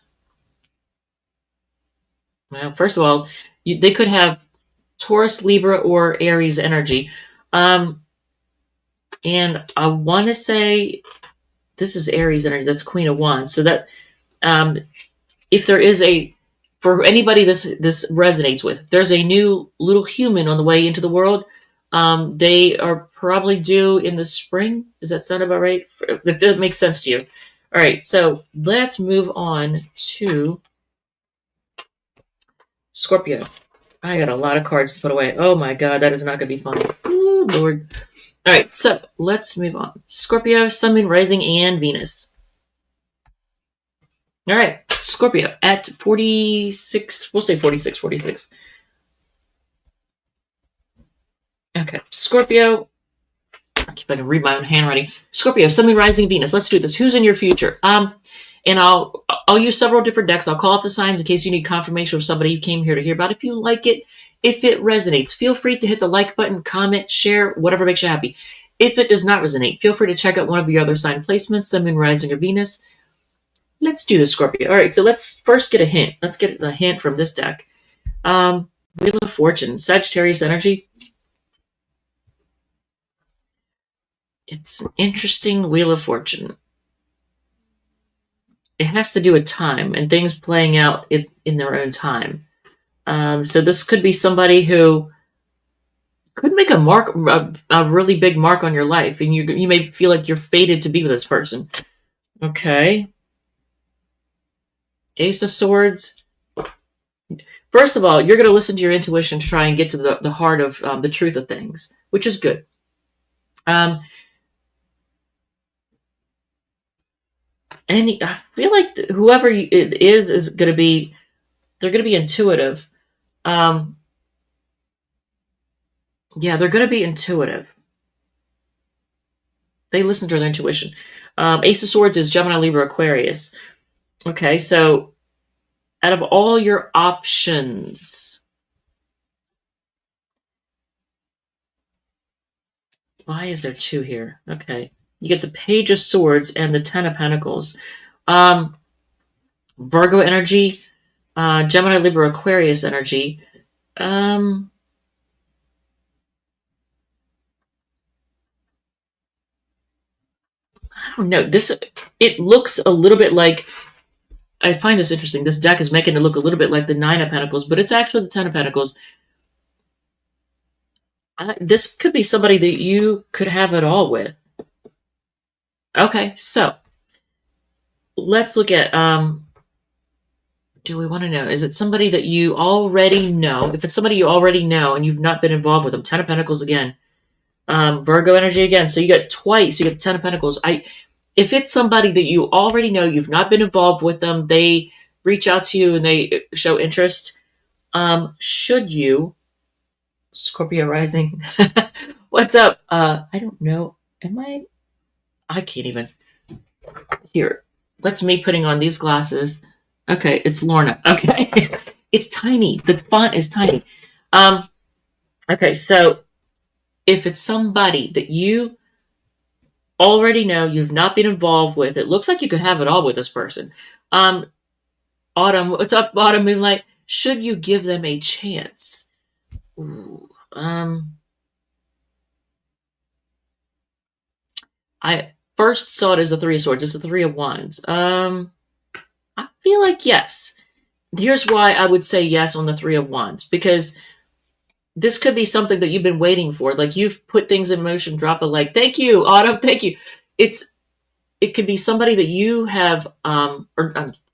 Well, first of all, they could have Taurus, Libra, or Aries energy. And I want to say this is Aries energy. That's Queen of Wands. So that if there is for anybody this resonates with, if there's a new little human on the way into the world, they are probably due in the spring. Does that sound about right? If it makes sense to you. All right, so let's move on to Scorpio. I got a lot of cards to put away. Oh my God, that is not going to be fun. Ooh, Lord. All right, so let's move on. Scorpio, Sun, Moon, Rising, and Venus. All right, Scorpio at 46. We'll say 46, 46. Okay, Scorpio. I can read my own handwriting. Scorpio, Sun, Moon, Rising, Venus. Let's do this. Who's in your future? And I'll use several different decks. I'll call off the signs in case you need confirmation of somebody you came here to hear about. If you like it, if it resonates, feel free to hit the like button, comment, share, whatever makes you happy. If it does not resonate, feel free to check out one of your other sign placements, Sun, Moon, Rising, or Venus. Let's do the Scorpio. All right, so let's first get a hint. Let's get a hint from this deck. Wheel of Fortune, Sagittarius energy. It's an interesting Wheel of Fortune. It has to do with time and things playing out in their own time. So this could be somebody who could make a really big mark on your life, and you may feel like you're fated to be with this person. Okay. Ace of Swords. First of all, you're going to listen to your intuition to try and get to the heart of the truth of things, which is good. And I feel like whoever it is going to be, they're going to be intuitive. Yeah, they're going to be intuitive. They listen to their intuition. Ace of Swords is Gemini, Libra, Aquarius. Okay, so out of all your options, why is there two here? Okay. You get the Page of Swords and the Ten of Pentacles. Virgo energy, Gemini, Libra, Aquarius energy. I don't know. It looks a little bit like, I find this interesting. This deck is making it look a little bit like the Nine of Pentacles, but it's actually the Ten of Pentacles. This could be somebody that you could have it all with. Okay, so let's look at, do we want to know, is it somebody that you already know? If it's somebody you already know and you've not been involved with them, Ten of Pentacles again. Virgo energy again. So you got twice, you get the Ten of Pentacles. If it's somebody that you already know, you've not been involved with them, they reach out to you and they show interest, should you, Scorpio rising, what's up? I don't know. I can't even. Here, that's me putting on these glasses. Okay, it's Lorna. Okay. It's tiny. The font is tiny. Okay, so if it's somebody that you already know, you've not been involved with, it looks like you could have it all with this person. Autumn, what's up, Autumn Moonlight? Should you give them a chance? Ooh, I first saw it as the Three of Swords. It's the Three of Wands. I feel like yes. Here's why I would say yes on the Three of Wands, because this could be something that you've been waiting for. Like you've put things in motion, drop a like. Thank you, Autumn. Thank you. It could be somebody that you have,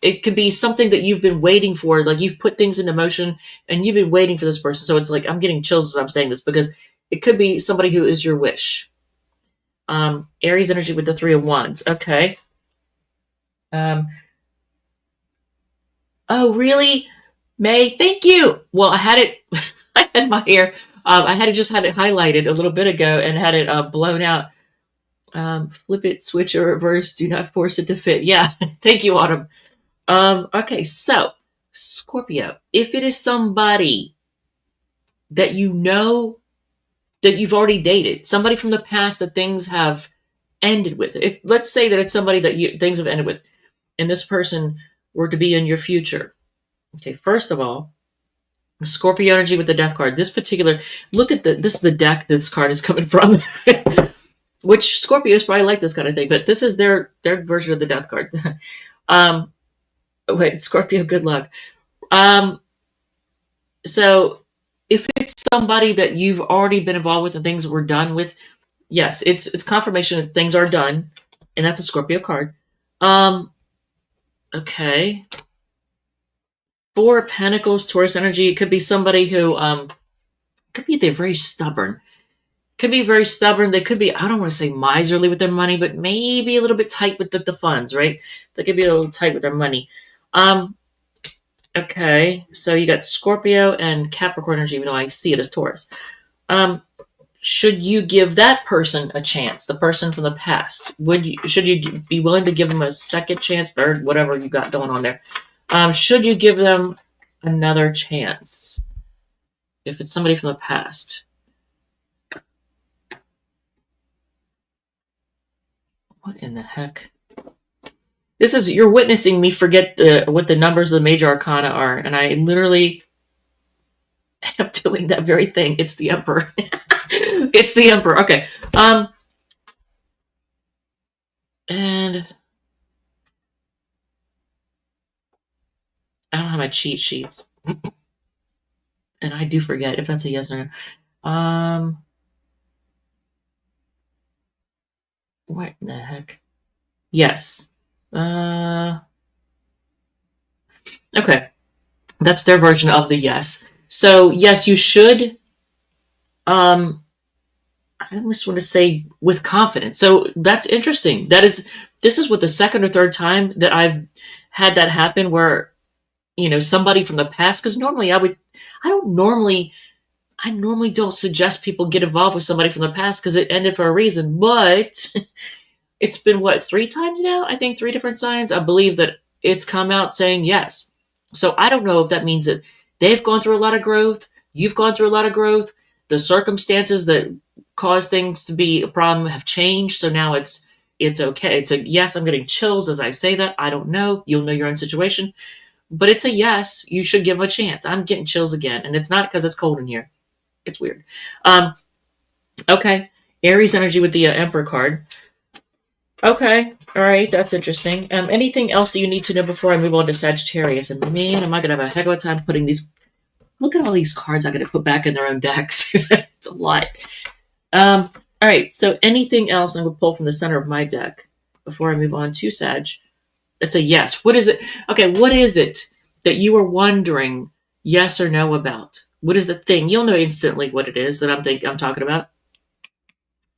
it could be something that you've been waiting for. Like you've put things into motion and you've been waiting for this person. So it's like, I'm getting chills as I'm saying this because it could be somebody who is your wish. Aries energy with the Three of Wands. Okay. Oh, really? May, thank you. Well, I had it, I had my hair, I had it highlighted a little bit ago and had it blown out. Flip it, switch or reverse. Do not force it to fit. Yeah. Thank you, Autumn. Okay. So Scorpio, if it is somebody that you know that you've already dated, somebody from the past that things have ended with, if let's say that it's somebody that things have ended with, and this person were to be in your future. Okay. First of all, Scorpio energy with the Death card. This particular, look at this is the deck this card is coming from. Which Scorpios probably like this kind of thing, but this is their version of the Death card. Wait, Scorpio, good luck. So if it's somebody that you've already been involved with and things were done with, yes, it's confirmation that things are done, and that's a Scorpio card. Okay. Four of Pentacles, Taurus energy. It could be somebody who could be they're very stubborn. Could be very stubborn. They could be, I don't want to say miserly with their money, but maybe a little bit tight with the funds, right? They could be a little tight with their money. Okay, so you got Scorpio and Capricorn energy, even though I see it as Taurus. Should you give that person a chance, the person from the past? Should you be willing to give them a second chance, third, whatever you got going on there? Should you give them another chance if it's somebody from the past? What in the heck? This is, you're witnessing me forget what the numbers of the major arcana are, and I literally am doing that very thing. It's the Emperor. It's the Emperor. Okay. And I don't have my cheat sheets. And I do forget if that's a yes or no. What in the heck? Yes. Okay. That's their version of the yes. So yes, you should. I almost want to say with confidence. So that's interesting. This is what the second or third time that I've had that happen where, somebody from the past, because normally I normally don't suggest people get involved with somebody from the past because it ended for a reason, but it's been what, 3 times now? I think 3 different signs. I believe that it's come out saying yes. So I don't know if that means that they've gone through a lot of growth. You've gone through a lot of growth. The circumstances that cause things to be a problem have changed. So now it's okay. It's a yes. I'm getting chills as I say that. I don't know. You'll know your own situation, but it's a yes. You should give them a chance. I'm getting chills again. And it's not because it's cold in here. It's weird. Okay. Aries energy with the Emperor card. Okay. All right. That's interesting. Anything else that you need to know before I move on to Sagittarius? And man, am I going to have a heck of a time putting these. Look at all these cards I got to put back in their own decks. It's a lot. All right. So anything else I'm going to pull from the center of my deck before I move on to Sag? It's a yes. What is it? Okay. What is it that you are wondering yes or no about? What is the thing? You'll know instantly what it is that I'm talking about.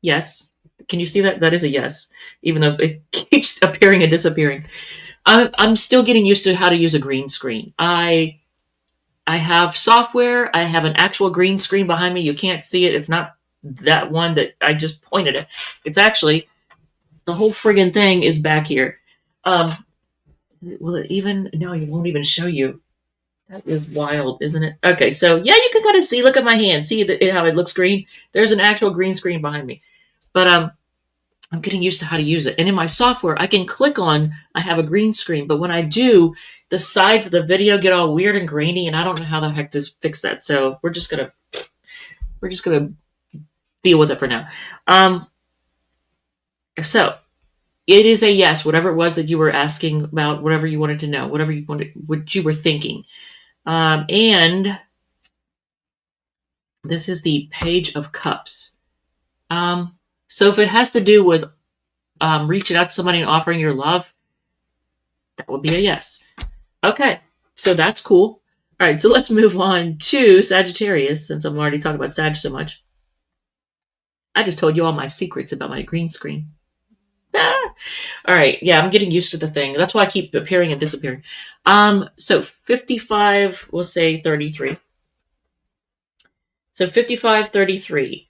Yes. Can you see that? That is a yes, even though it keeps appearing and disappearing. I'm still getting used to how to use a green screen. I have software. I have an actual green screen behind me. You can't see it. It's not that one that I just pointed at. It's actually the whole friggin' thing is back here. Will it even? No, it won't even show you. That is wild, isn't it? Okay, so yeah, you can kind of see. Look at my hand. See how it looks green? There's an actual green screen behind me. But I'm getting used to how to use it. And in my software, I can click on, I have a green screen. But when I do, the sides of the video get all weird and grainy, and I don't know how the heck to fix that. So we're just gonna deal with it for now. So it is a yes, whatever it was that you were asking about, whatever you wanted to know, whatever you wanted, what you were thinking. And this is the Page of Cups. So if it has to do with reaching out to somebody and offering your love, that would be a yes. Okay, so that's cool. All right, so let's move on to Sagittarius, since I'm already talking about Sag so much. I just told you all my secrets about my green screen. Ah. All right, yeah, I'm getting used to the thing. That's why I keep appearing and disappearing. So 55, we'll say 33. So 55, 33.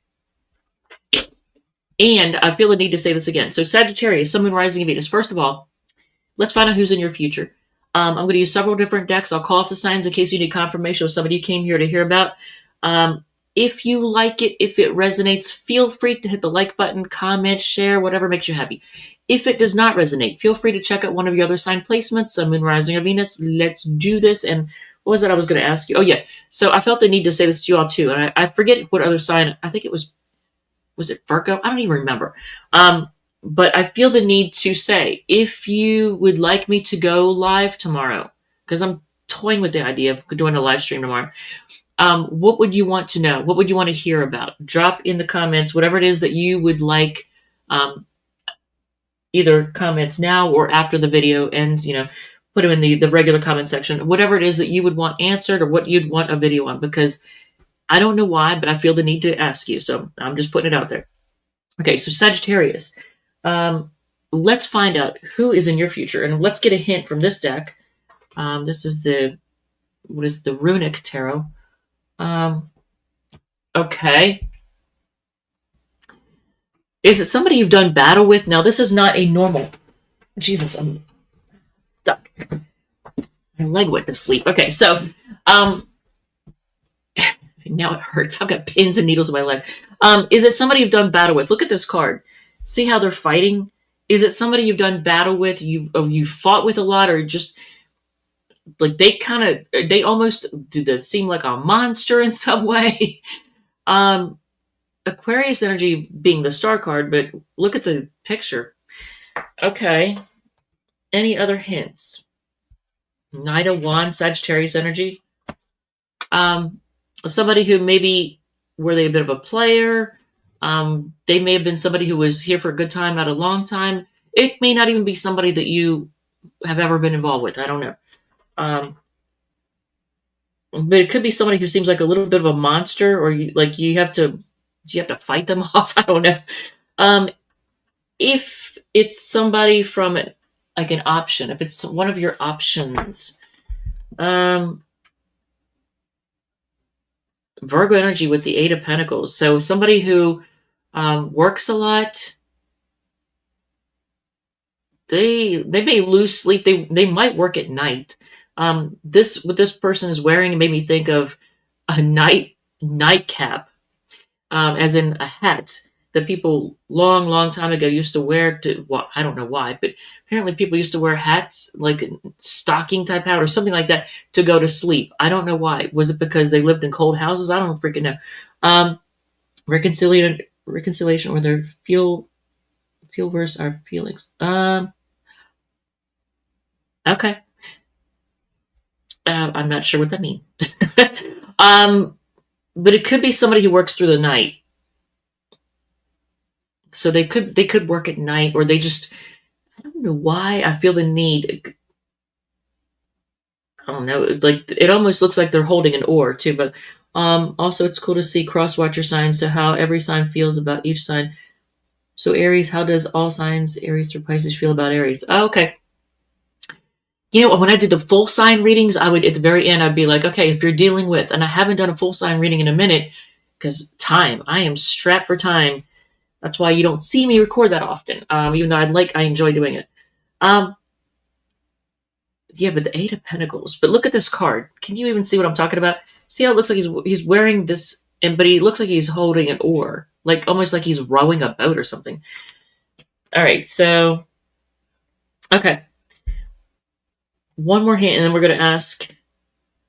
And I feel the need to say this again. So Sagittarius, Sun, Moon, Rising, and Venus. First of all, let's find out who's in your future. I'm going to use several different decks. I'll call off the signs in case you need confirmation of somebody you came here to hear about. If you like it, if it resonates, feel free to hit the like button, comment, share, whatever makes you happy. If it does not resonate, feel free to check out one of your other sign placements, Sun, Moon, Rising, or Venus. Let's do this. And what was that I was going to ask you? Oh, yeah. So I felt the need to say this to you all, too. And I forget what other sign. I think it was it Virgo? I don't even remember. But I feel the need to say, if you would like me to go live tomorrow, because I'm toying with the idea of doing a live stream tomorrow, what would you want to know? What would you want to hear about? Drop in the comments, whatever it is that you would like, either comments now or after the video ends, put them in the regular comment section, whatever it is that you would want answered or what you'd want a video on, because I don't know why, but I feel the need to ask you. So I'm just putting it out there. Okay, so Sagittarius. Let's find out who is in your future, and let's get a hint from this deck. This is the Runic Tarot. Okay. Is it somebody you've done battle with? Now, this is not a normal. Jesus, I'm stuck. My leg went to sleep. Okay, so now it hurts. I've got pins and needles in my leg. Is it somebody you've done battle with? Look at this card. See how they're fighting? Is it somebody you've done battle with? You fought with a lot, or just like they almost seem like a monster in some way? Aquarius energy being the star card, but look at the picture. Okay. Any other hints? Knight of Wands, Sagittarius energy. Somebody who maybe, were they a bit of a player? They may have been somebody who was here for a good time, not a long time. It may not even be somebody that you have ever been involved with. I don't know. But it could be somebody who seems like a little bit of a monster, or you have to fight them off. I don't know. If it's somebody from like an option, if it's one of your options, Virgo energy with the Eight of Pentacles. So somebody who works a lot. They may lose sleep. They might work at night. What this person is wearing made me think of a nightcap, as in a hat that people long time ago used to wear to, well, I don't know why, but apparently people used to wear hats, like a stocking type hat or something like that, to go to sleep. I don't know why. Was it because they lived in cold houses? I don't freaking know. Reconciliation, or their feel versus our feelings. Okay. I'm not sure what that means. But it could be somebody who works through the night. So they could work at night, or they just, I don't know why I feel the need. I don't know, like it almost looks like they're holding an oar too, but also it's cool to see cross watcher signs, so how every sign feels about each sign. So Aries, how does all signs, Aries through Pisces, feel about Aries? Oh, okay. When I did the full sign readings, I would, at the very end, I'd be like, okay, if you're dealing with, and I haven't done a full sign reading in a minute, because I am strapped for time. That's why you don't see me record that often, even though I enjoy doing it. Yeah, but the Eight of Pentacles. But look at this card. Can you even see what I'm talking about? See how it looks like he's wearing this, but he looks like he's holding an oar, like almost like he's rowing a boat or something. All right, so okay. One more hand, and then we're going to ask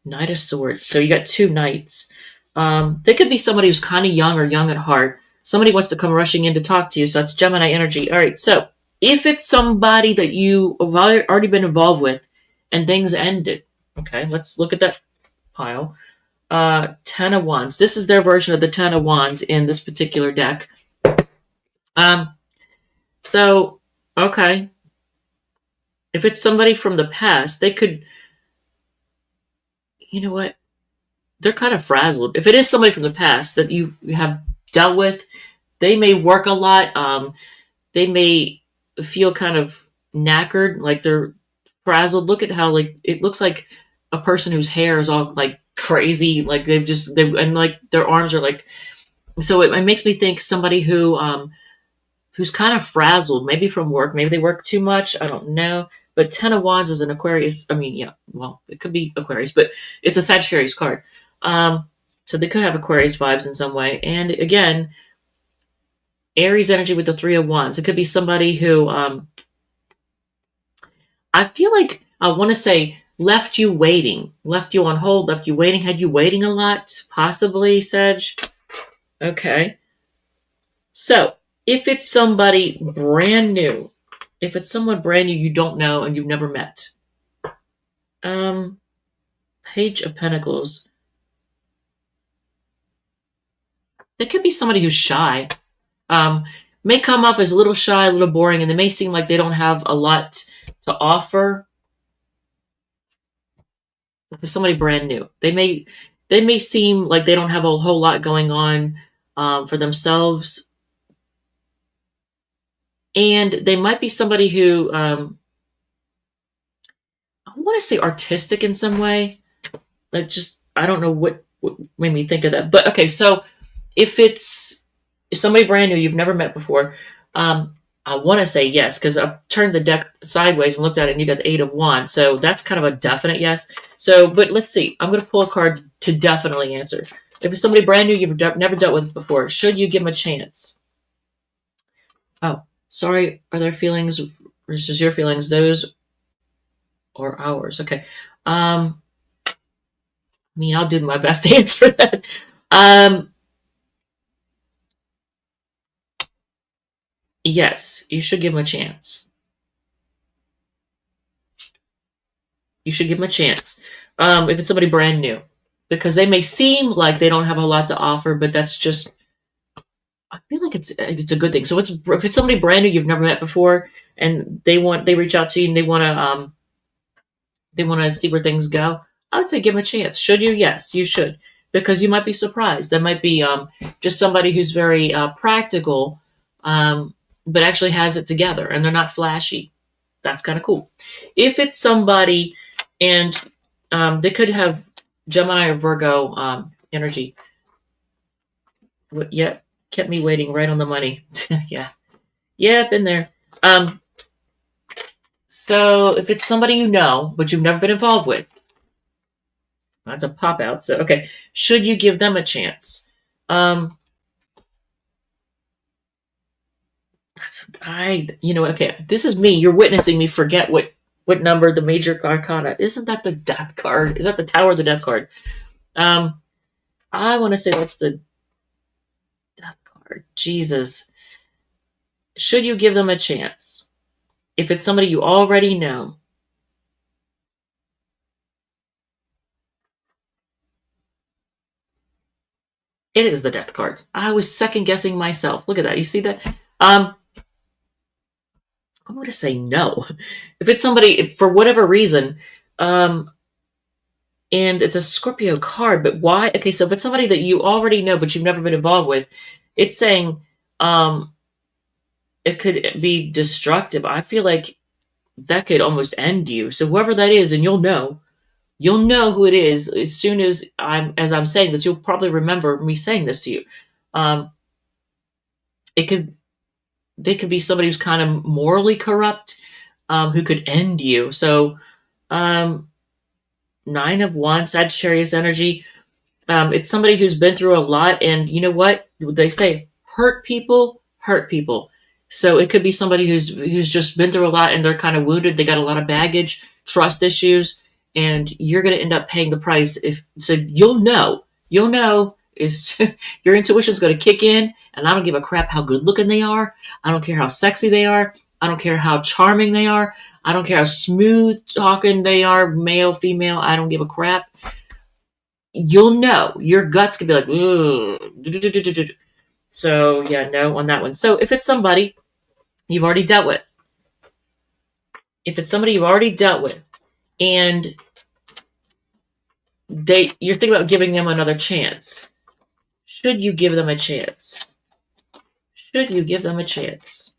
Knight of Swords. So you got two knights. They could be somebody who's kind of young or young at heart. Somebody wants to come rushing in to talk to you. So that's Gemini energy. All right. So if it's somebody that you have already been involved with and things ended, okay, let's look at that pile. Ten of Wands. This is their version of the Ten of Wands in this particular deck. So, okay. If it's somebody from the past, they could, you know what? They're kind of frazzled. If it is somebody from the past that you have dealt with, they may work a lot. They may feel kind of knackered, like they're frazzled. Look at how, like, it looks like a person whose hair is all like crazy, like and like their arms are like. So it makes me think somebody who's kind of frazzled, maybe from work, maybe they work too much. I don't know. But Ten of Wands is an Aquarius. I mean, yeah, well, it could be Aquarius, but it's a Sagittarius card. So they could have Aquarius vibes in some way. And again, Aries energy with the Three of Wands. It could be somebody who I feel like I want to say left you waiting, left you on hold, left you waiting, had you waiting a lot, possibly, Sag. Okay. So if it's somebody brand new, if it's someone brand new you don't know and you've never met, Page of Pentacles. It could be somebody who's shy. May come off as a little shy, a little boring, and they may seem like they don't have a lot to offer. For somebody brand new, they may seem like they don't have a whole lot going on for themselves, and they might be somebody who I want to say artistic in some way. Like, just I don't know what made me think of that, but okay. So if it's somebody brand new you've never met before, I want to say yes, because I've turned the deck sideways and looked at it and you got the Eight of Wands. So that's kind of a definite yes. So, but let's see. I'm going to pull a card to definitely answer. If it's somebody brand new you've never dealt with before, should you give them a chance? Oh, sorry. Are their feelings versus your feelings, those or ours? Okay. I mean, I'll do my best to answer that. Yes, you should give them a chance. You should give them a chance. If it's somebody brand new, because they may seem like they don't have a lot to offer, but that's just, I feel like it's a good thing. So if it's somebody brand new you've never met before, and they reach out to you and they want to see where things go, I would say give them a chance. Should you? Yes, you should, because you might be surprised. That might be just somebody who's very practical, but actually has it together, and they're not flashy. That's kind of cool. If it's somebody, and they could have Gemini or Virgo energy. Yeah, kept me waiting right on the money. Yeah, been there. So if it's somebody you know, but you've never been involved with, that's a pop out. So, okay, should you give them a chance? Okay, this is me. You're witnessing me forget what number the major arcana. Isn't that the death card? Is that the Tower of the Death card? I want to say that's the death card. Jesus. Should you give them a chance? If it's somebody you already know. It is the death card. I was second guessing myself. Look at that. You see that? I'm going to say no. If it's somebody, for whatever reason, and it's a Scorpio card, but why? Okay, so if it's somebody that you already know, but you've never been involved with, it's saying it could be destructive. I feel like that could almost end you. So whoever that is, and you'll know who it is as soon as I'm saying this. You'll probably remember me saying this to you. They could be somebody who's kind of morally corrupt, who could end you. So, Nine of Wands, Sagittarius energy. It's somebody who's been through a lot, and you know what they say: hurt people hurt people. So it could be somebody who's just been through a lot and they're kind of wounded. They got a lot of baggage, trust issues, and you're going to end up paying the price. If so, you'll know is your intuition's going to kick in, and I don't give a crap how good looking they are. I don't care how sexy they are. I don't care how charming they are. I don't care how smooth talking they are, male, female. I don't give a crap. You'll know. Your guts could be like, ooh. So yeah, no on that one. So if it's somebody you've already dealt with, and you're thinking about giving them another chance, should you give them a chance? Should you give them a chance?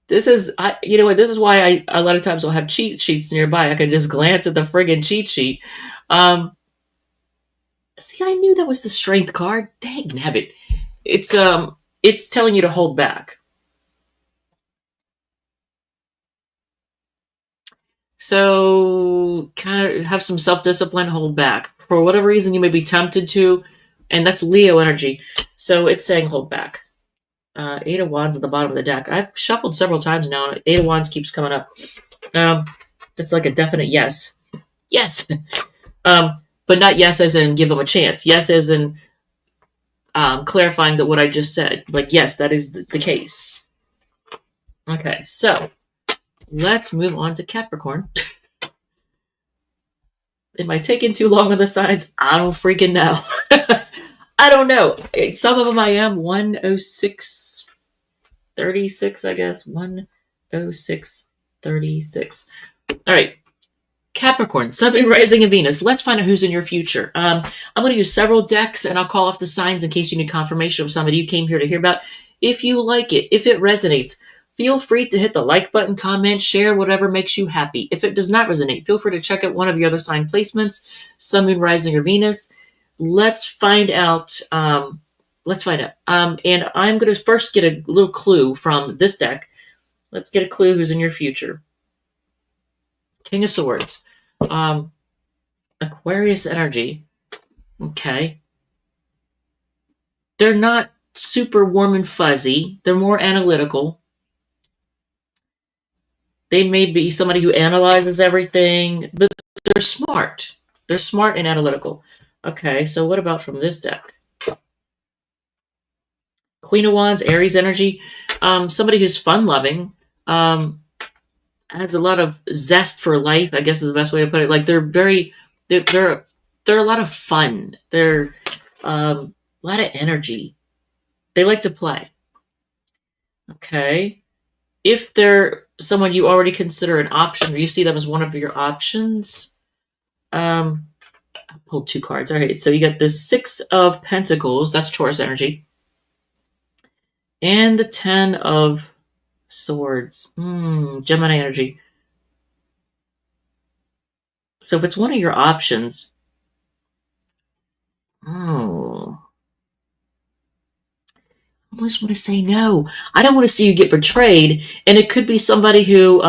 This is, you know what? This is why I a lot of times I'll have cheat sheets nearby. I can just glance at the friggin' cheat sheet. See, I knew that was the strength card. Dang nabbit. It's telling you to hold back. So kind of have some self-discipline, hold back. For whatever reason, you may be tempted to, and that's Leo energy. So it's saying hold back. Eight of Wands at the bottom of the deck. I've shuffled several times now, and Eight of Wands keeps coming up. That's like a definite yes. Yes. But not yes as in give them a chance. Yes as in clarifying that what I just said. Like, yes, that is the case. Okay, so let's move on to Capricorn. Am I taking too long on the signs? I don't freaking know. I don't know. Some of them I am. 106.36, I guess. 106.36. All right. Capricorn, Sun, Moon, Rising, and Venus. Let's find out who's in your future. I'm going to use several decks, and I'll call off the signs in case you need confirmation of somebody you came here to hear about. If you like it, if it resonates, feel free to hit the like button, comment, share, whatever makes you happy. If it does not resonate, feel free to check out one of your other sign placements, Sun, Moon, Rising, or Venus. Let's find out. And I'm going to first get a little clue from this deck. Let's get a clue who's in your future. King of Swords. Aquarius energy. Okay. They're not super warm and fuzzy. They're more analytical. They may be somebody who analyzes everything, but they're smart. They're smart and analytical. Okay, so what about from this deck? Queen of Wands, Aries energy. Somebody who's fun-loving. Has a lot of zest for life, I guess is the best way to put it. Like they're a lot of fun. They're a lot of energy. They like to play. Okay. If they're someone you already consider an option, or you see them as one of your options, I pulled two cards. All right, so you got the Six of Pentacles, that's Taurus energy, and the Ten of Swords, Gemini energy. So if it's one of your options, I almost want to say no. I don't want to see you get betrayed. And it could be somebody who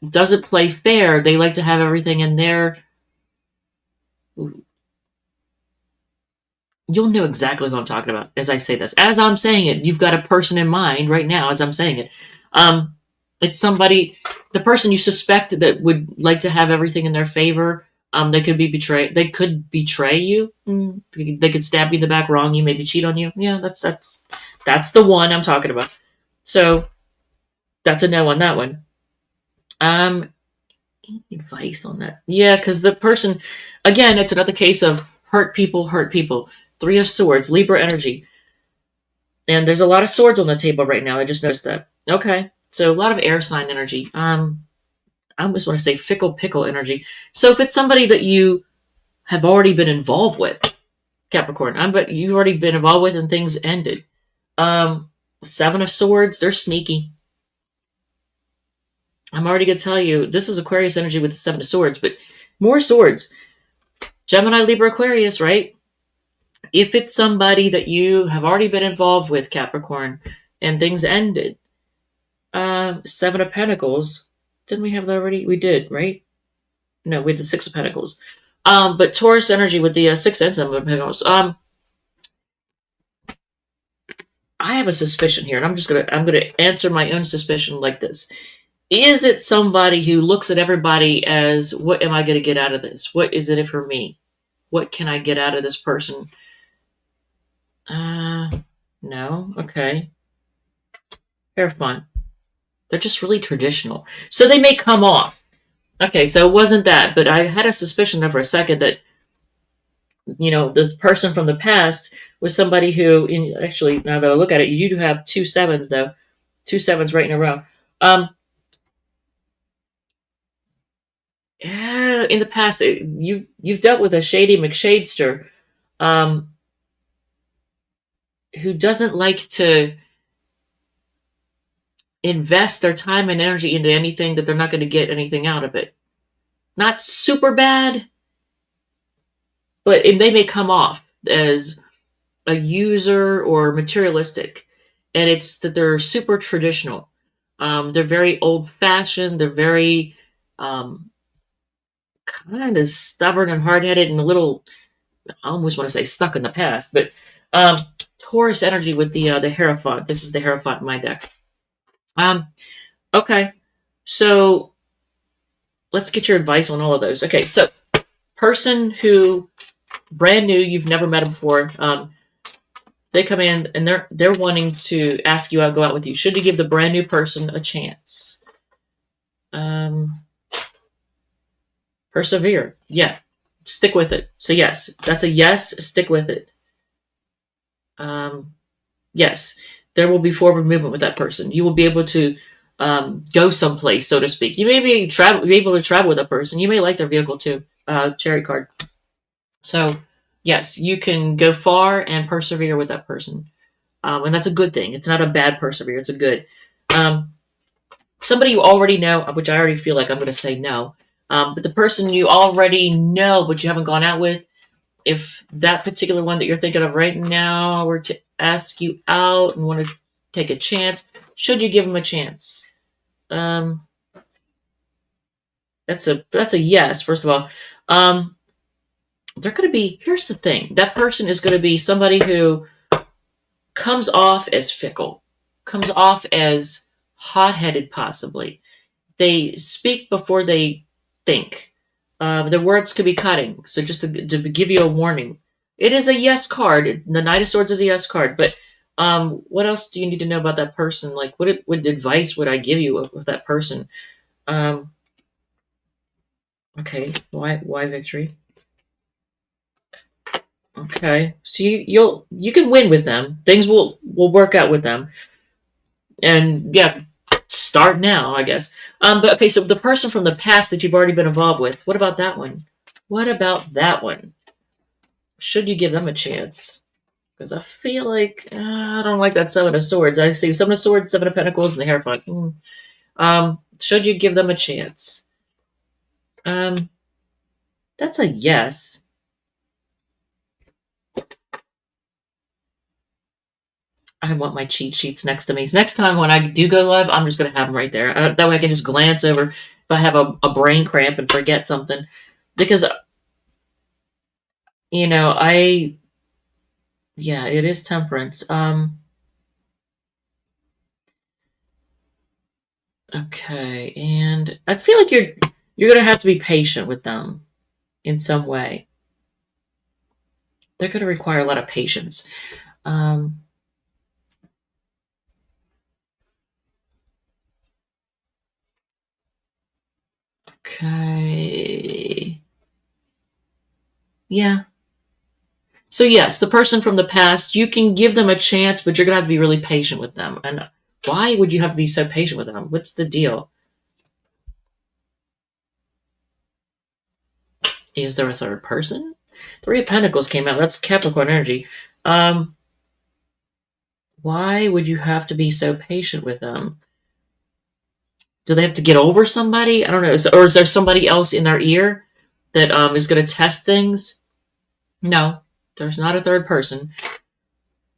doesn't play fair. They like to have everything in their... You'll know exactly who I'm talking about as I say this. As I'm saying it, you've got a person in mind right now as I'm saying it. It's somebody, the person you suspect that would like to have everything in their favor. They could be betrayed. They could betray you. They could stab you in the back, wrong you, maybe cheat on you. Yeah, that's the one I'm talking about. So that's a no on that one. Any advice on that? Yeah, because the person, again, it's another case of hurt people, hurt people. Three of Swords, Libra energy. And there's a lot of swords on the table right now. I just noticed that. Okay. So a lot of air sign energy. I almost want to say fickle pickle energy. So if it's somebody that you have already been involved with, Capricorn, but you've already been involved with and things ended. Seven of Swords, they're sneaky. I'm already going to tell you, this is Aquarius energy with the Seven of Swords, but more swords. Gemini, Libra, Aquarius, right? If it's somebody that you have already been involved with, Capricorn, and things ended. Seven of Pentacles. Didn't we have that already? We did, right? No, we had the Six of Pentacles. But Taurus energy with the 6 and 7 of Pentacles. I have a suspicion here, and I'm gonna answer my own suspicion like this. Is it somebody who looks at everybody as, what am I going to get out of this? What is in it for me? What can I get out of this person? No. Okay. They're fun. They're just really traditional. So they may come off. Okay, so it wasn't that, but I had a suspicion there for a second that, the person from the past was somebody who, actually, now that I look at it, you do have 2 7s, though. 2 7s right in a row. Yeah, in the past, you've dealt with a shady McShadester, who doesn't like to invest their time and energy into anything that they're not going to get anything out of it. Not super bad, but they may come off as a user or materialistic, and it's that they're super traditional. They're very old-fashioned. They're very kind of stubborn and hard-headed and a little, I almost want to say, stuck in the past. But Taurus energy with the Hierophant. This is the Hierophant in my deck. Okay, so let's get your advice on all of those. Okay, so person who brand new, you've never met them before. They come in and they're wanting to ask you out, go out with you. Should you give the brand new person a chance? Persevere. Yeah. Stick with it. So yes, that's a yes. Stick with it. Yes, there will be forward movement with that person. You will be able to go someplace, so to speak. You may be able to travel with that person. You may like their vehicle too. Cherry card. So yes, you can go far and persevere with that person. And that's a good thing. It's not a bad persevere. It's a good. Somebody you already know, which I already feel like I'm going to say no. But the person you already know, but you haven't gone out with, if that particular one that you're thinking of right now were to ask you out and want to take a chance, should you give them a chance? That's a yes, first of all. They're going to be, here's the thing. That person is going to be somebody who comes off as fickle, comes off as hot-headed possibly. They speak before they think. The words could be cutting. So just to give you a warning, it is a yes card. The Knight of Swords is a yes card. But what else do you need to know about that person? Like, what advice would I give you with that person? Okay, why victory? Okay, so you can win with them. Things will work out with them. And yeah, start now, I guess. But okay, so the person from the past that you've already been involved with, what about that one? What about that one? Should you give them a chance? Because I feel like I don't like that 7 of Swords. I see 7 of Swords, 7 of Pentacles, and the Hierophant. Should you give them a chance? That's a yes. I want my cheat sheets next to me. So next time when I do go live, I'm just going to have them right there. That way I can just glance over if I have a brain cramp and forget something. Because, it is Temperance. Okay, and I feel like you're going to have to be patient with them in some way. They're going to require a lot of patience. Okay. Yeah. So yes, the person from the past, you can give them a chance, but you're going to have to be really patient with them. And why would you have to be so patient with them? What's the deal? Is there a third person? 3 of Pentacles came out. That's Capricorn energy. Why would you have to be so patient with them? Do they have to get over somebody? I don't know. Or is there somebody else in their ear that is going to test things? No, there's not a third person.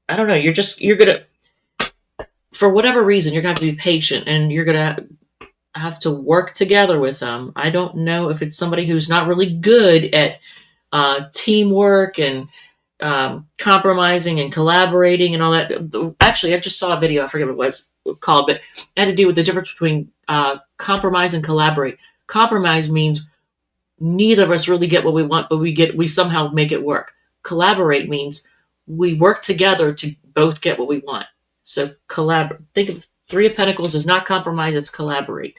I don't know. You're going to, for whatever reason, you're going to have to be patient and you're going to have to work together with them. I don't know if it's somebody who's not really good at teamwork and compromising and collaborating and all that. Actually, I just saw a video, I forget what it was called, but it had to do with the difference between compromise and collaborate. Compromise means neither of us really get what we want, but we somehow make it work. Collaborate means we work together to both get what we want. So collaborate. Think of Three of Pentacles as not compromise, it's collaborate.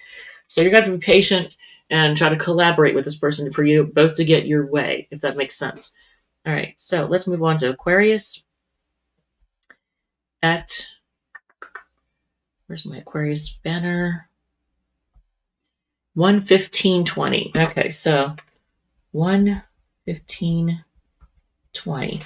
So you're going to have to be patient and try to collaborate with this person for you both to get your way, if that makes sense. All right, so let's move on to Aquarius. Where's my Aquarius banner? 1:15:20. Okay, so 1:15:20.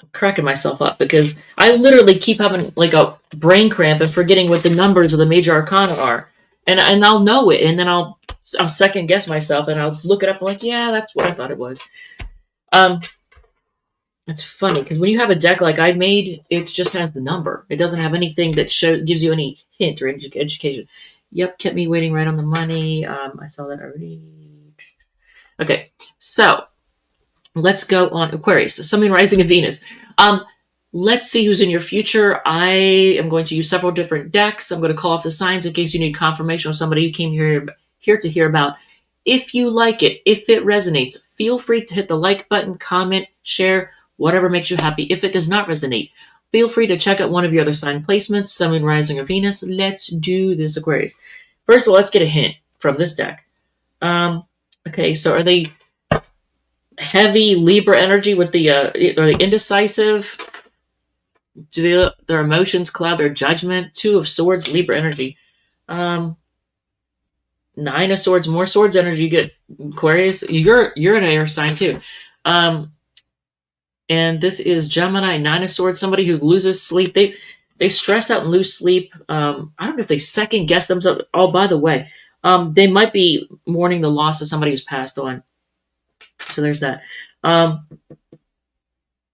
I'm cracking myself up because I literally keep having like a brain cramp and forgetting what the numbers of the major arcana are. And I'll know it, and then I'll second guess myself, and I'll look it up. I'm like, yeah, that's what I thought it was. It's funny because when you have a deck like I made, it just has the number. It doesn't have anything that gives you any hint or education. Yep, kept me waiting right on the money. I saw that already. Okay, so let's go on Aquarius, Sun, Moon, Rising, and Venus. Let's see who's in your future. I am going to use several different decks. I'm going to call off the signs in case you need confirmation of somebody you came here to hear about. If you like it, if it resonates, feel free to hit the like button, comment, share, whatever makes you happy. If it does not resonate, feel free to check out one of your other sign placements, Sun, Moon, Rising, or Venus. Let's do this, Aquarius. First of all, let's get a hint from this deck. Okay, so are they heavy Libra energy with the, are they indecisive? Do their emotions cloud their judgment? Two of Swords, Libra energy. Nine of Swords, more Swords energy. You get Aquarius. You're an air sign too. And this is Gemini, Nine of Swords. Somebody who loses sleep. They stress out and lose sleep. I don't know if they second guess themselves. Oh, by the way, they might be mourning the loss of somebody who's passed on. So there's that.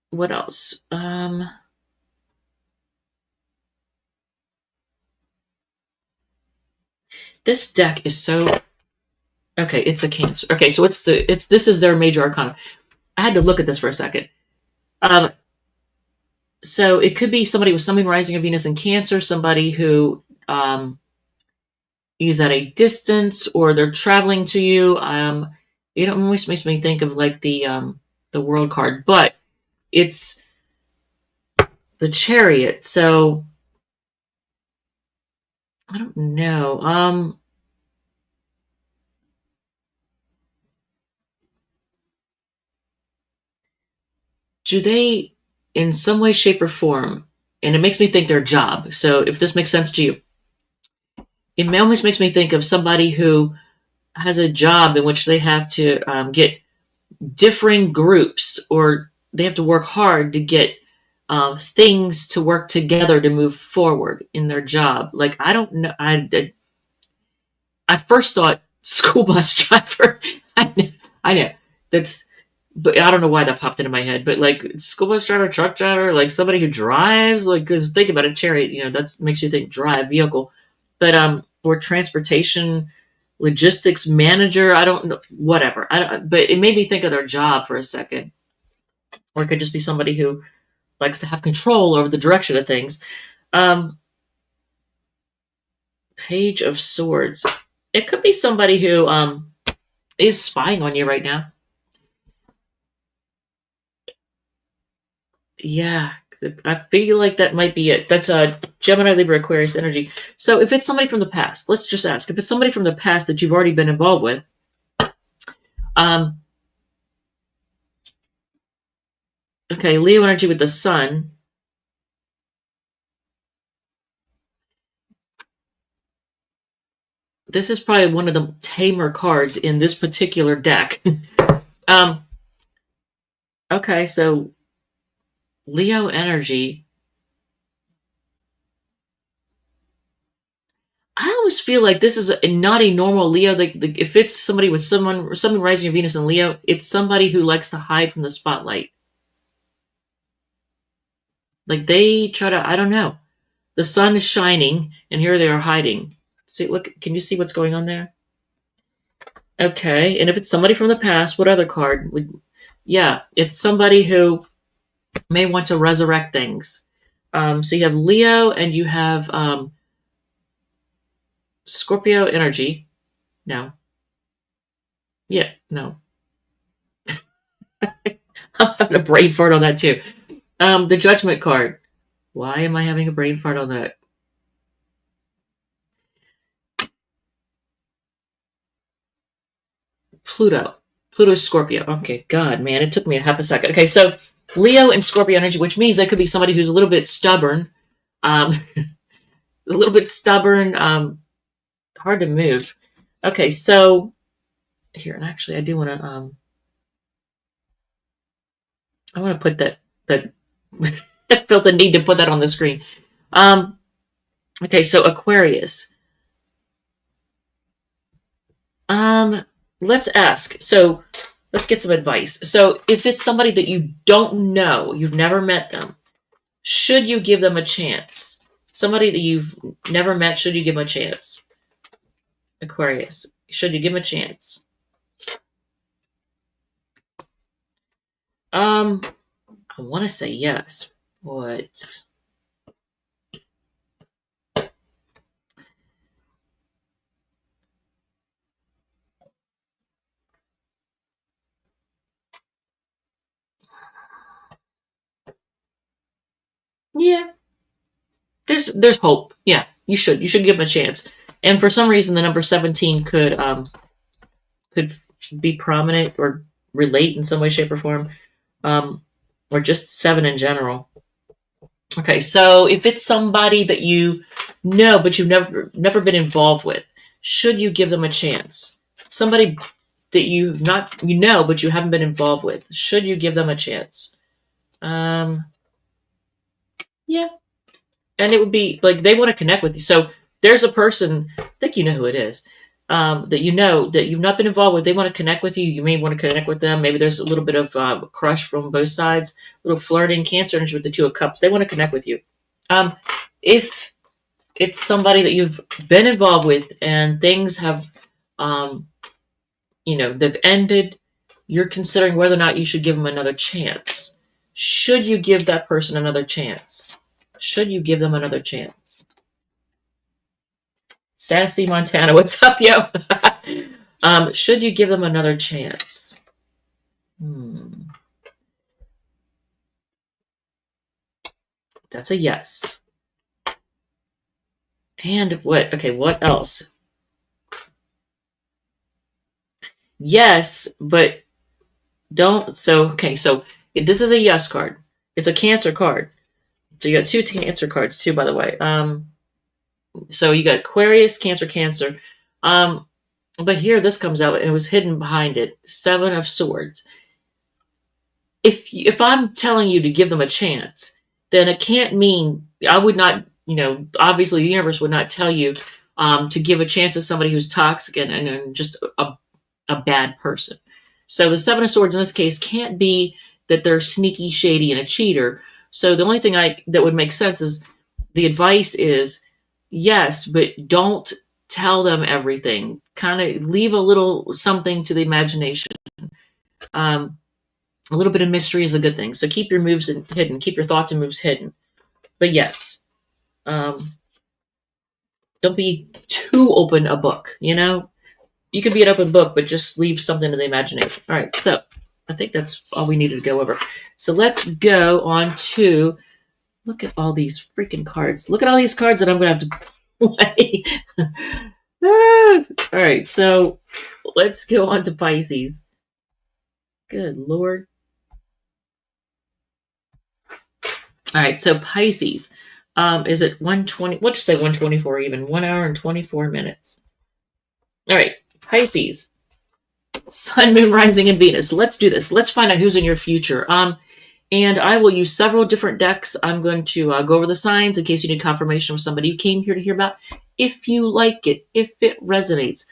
What else? This deck is so okay. It's a Cancer. Okay, so this is their major arcana. I had to look at this for a second. So it could be somebody with Sun, Moon, Rising, of Venus, and Cancer. Somebody who is at a distance, or they're traveling to you. It almost makes me think of like the World card, but it's the Chariot. So I don't know. Do they, in some way, shape, or form, and it makes me think their job. So if this makes sense to you, it almost makes me think of somebody who has a job in which they have to get differing groups, or they have to work hard to get things to work together to move forward in their job. Like, I don't know. I first thought school bus driver. I know that's, but I don't know why that popped into my head. But like school bus driver, truck driver, like somebody who drives. Like, because think about it, Chariot. That makes you think drive vehicle. But or transportation, logistics manager. I don't know. Whatever. But it made me think of their job for a second. Or it could just be somebody who likes to have control over the direction of things. Page of Swords. It could be somebody who is spying on you right now. Yeah, I feel like that might be it. That's Gemini, Libra, Aquarius energy. So if it's somebody from the past, let's just ask. If it's somebody from the past that you've already been involved with, okay, Leo energy with the Sun. This is probably one of the tamer cards in this particular deck. Okay, so Leo energy. I always feel like this is not a normal Leo. Like if it's somebody with someone rising in Venus and Leo, it's somebody who likes to hide from the spotlight. Like they try to, I don't know. The sun is shining, and here they are hiding. See, look, can you see what's going on there? Okay, and if it's somebody from the past, what other card would? Yeah, it's somebody who may want to resurrect things. So you have Leo and you have Scorpio energy. No. Yeah, no. I'm having a brain fart on that too. The Judgment card. Why am I having a brain fart on that? Pluto. Pluto's Scorpio. Okay, God, man, it took me a half a second. Okay, so Leo and Scorpio energy, which means that could be somebody who's a little bit stubborn, a little bit stubborn, hard to move. Okay, so here, and actually, I do want to, I want to put that I felt the need to put that on the screen. Okay, so Aquarius. Let's ask. So let's get some advice. So if it's somebody that you don't know, you've never met them, should you give them a chance? Somebody that you've never met, should you give them a chance? Aquarius, should you give them a chance? I want to say yes, but yeah, there's hope. Yeah, you should give them a chance. And for some reason, the number 17 could be prominent or relate in some way, shape, or form, or just 7 in general. Okay, so if it's somebody that you know but you've never been involved with, should you give them a chance? Somebody that you know but you haven't been involved with, should you give them a chance? Yeah, and it would be like they want to connect with you. So there's a person, I think you know who it is, that you know that you've not been involved with. They want to connect with you. You may want to connect with them. Maybe there's a little bit of crush from both sides, a little flirting, Cancer energy with the Two of Cups. They want to connect with you. If it's somebody that you've been involved with and things have, they've ended, you're considering whether or not you should give them another chance. Should you give that person another chance? Should you give them another chance? Sassy Montana, what's up, yo? Should you give them another chance? That's a yes. And what? Okay, what else? Yes, but don't. So, okay, so this is a yes card. It's a Cancer card. So you got 2 Cancer cards too, by the way. So you got Aquarius, Cancer, Cancer. But here this comes out and it was hidden behind it. 7 of Swords. If I'm telling you to give them a chance, then it can't mean I would not, obviously the universe would not tell you to give a chance to somebody who's toxic and just a bad person. So the 7 of Swords in this case can't be that they're sneaky, shady, and a cheater. So the only thing that would make sense is the advice is yes, but don't tell them everything. Kind of leave a little something to the imagination. A little bit of mystery is a good thing. So keep your moves hidden. Keep your thoughts and moves hidden. But yes, don't be too open a book. You can be an open book, but just leave something to the imagination. All right, so I think that's all we needed to go over. So let's go on to look at all these freaking cards. Look at all these cards that I'm going to have to play. All right, so let's go on to Pisces. Good Lord. All right, so Pisces. Is it 120? What'd you say 124 even? 1 hour and 24 minutes. All right, Pisces. Sun, Moon, Rising, and Venus. Let's do this. Let's find out who's in your future. And I will use several different decks. I'm going to go over the signs in case you need confirmation from somebody you came here to hear about. If you like it, if it resonates,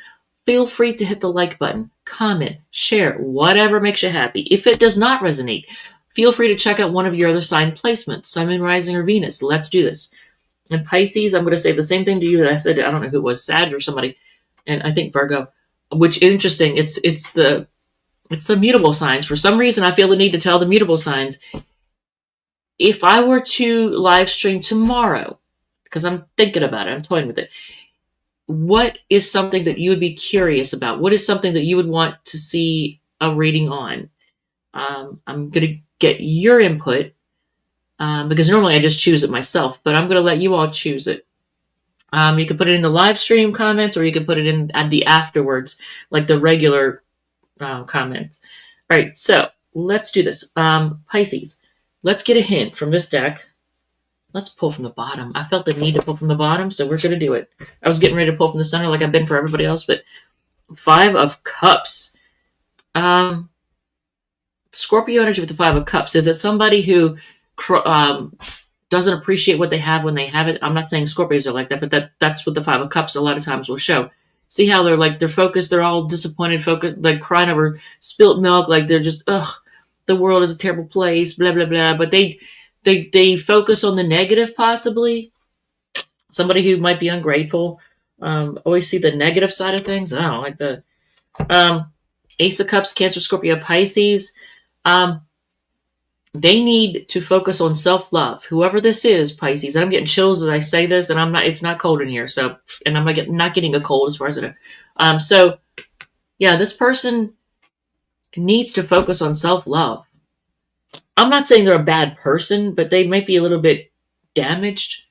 feel free to hit the like button, comment, share, whatever makes you happy. If it does not resonate, feel free to check out one of your other sign placements, Sun, Moon, Rising, or Venus. Let's do this. And Pisces, I'm going to say the same thing to you that I said, I don't know who it was, Sag or somebody, and I think Virgo. which interesting. It's the mutable signs. For some reason, I feel the need to tell the mutable signs. If I were to live stream tomorrow, because I'm thinking about it, I'm toying with it. What is something that you would be curious about? What is something that you would want to see a reading on? I'm going to get your input because normally I just choose it myself, but I'm going to let you all choose it. You can put it in the live stream comments, or you can put it in at the afterwards, like the regular comments. All right, so let's do this. Pisces, let's get a hint from this deck. Let's pull from the bottom. I felt the need to pull from the bottom, so we're going to do it. I was getting ready to pull from the center like I've been for everybody else, but 5 of Cups. Scorpio energy with the 5 of Cups. Is it somebody who doesn't appreciate what they have when they have it? I'm not saying Scorpios are like that, but that's what the 5 of Cups a lot of times will show. See how they're focused, they're all disappointed, focused, like crying over spilt milk, like they're just, ugh, the world is a terrible place, blah, blah, blah. But they focus on the negative, possibly. Somebody who might be ungrateful. Always see the negative side of things. I don't like the Ace of Cups, Cancer, Scorpio, Pisces. They need to focus on self-love. Whoever this is, Pisces. And I'm getting chills as I say this, and it's not cold in here. So, and I'm not getting a cold as far as I know. So yeah, this person needs to focus on self-love. I'm not saying they're a bad person, but they might be a little bit damaged.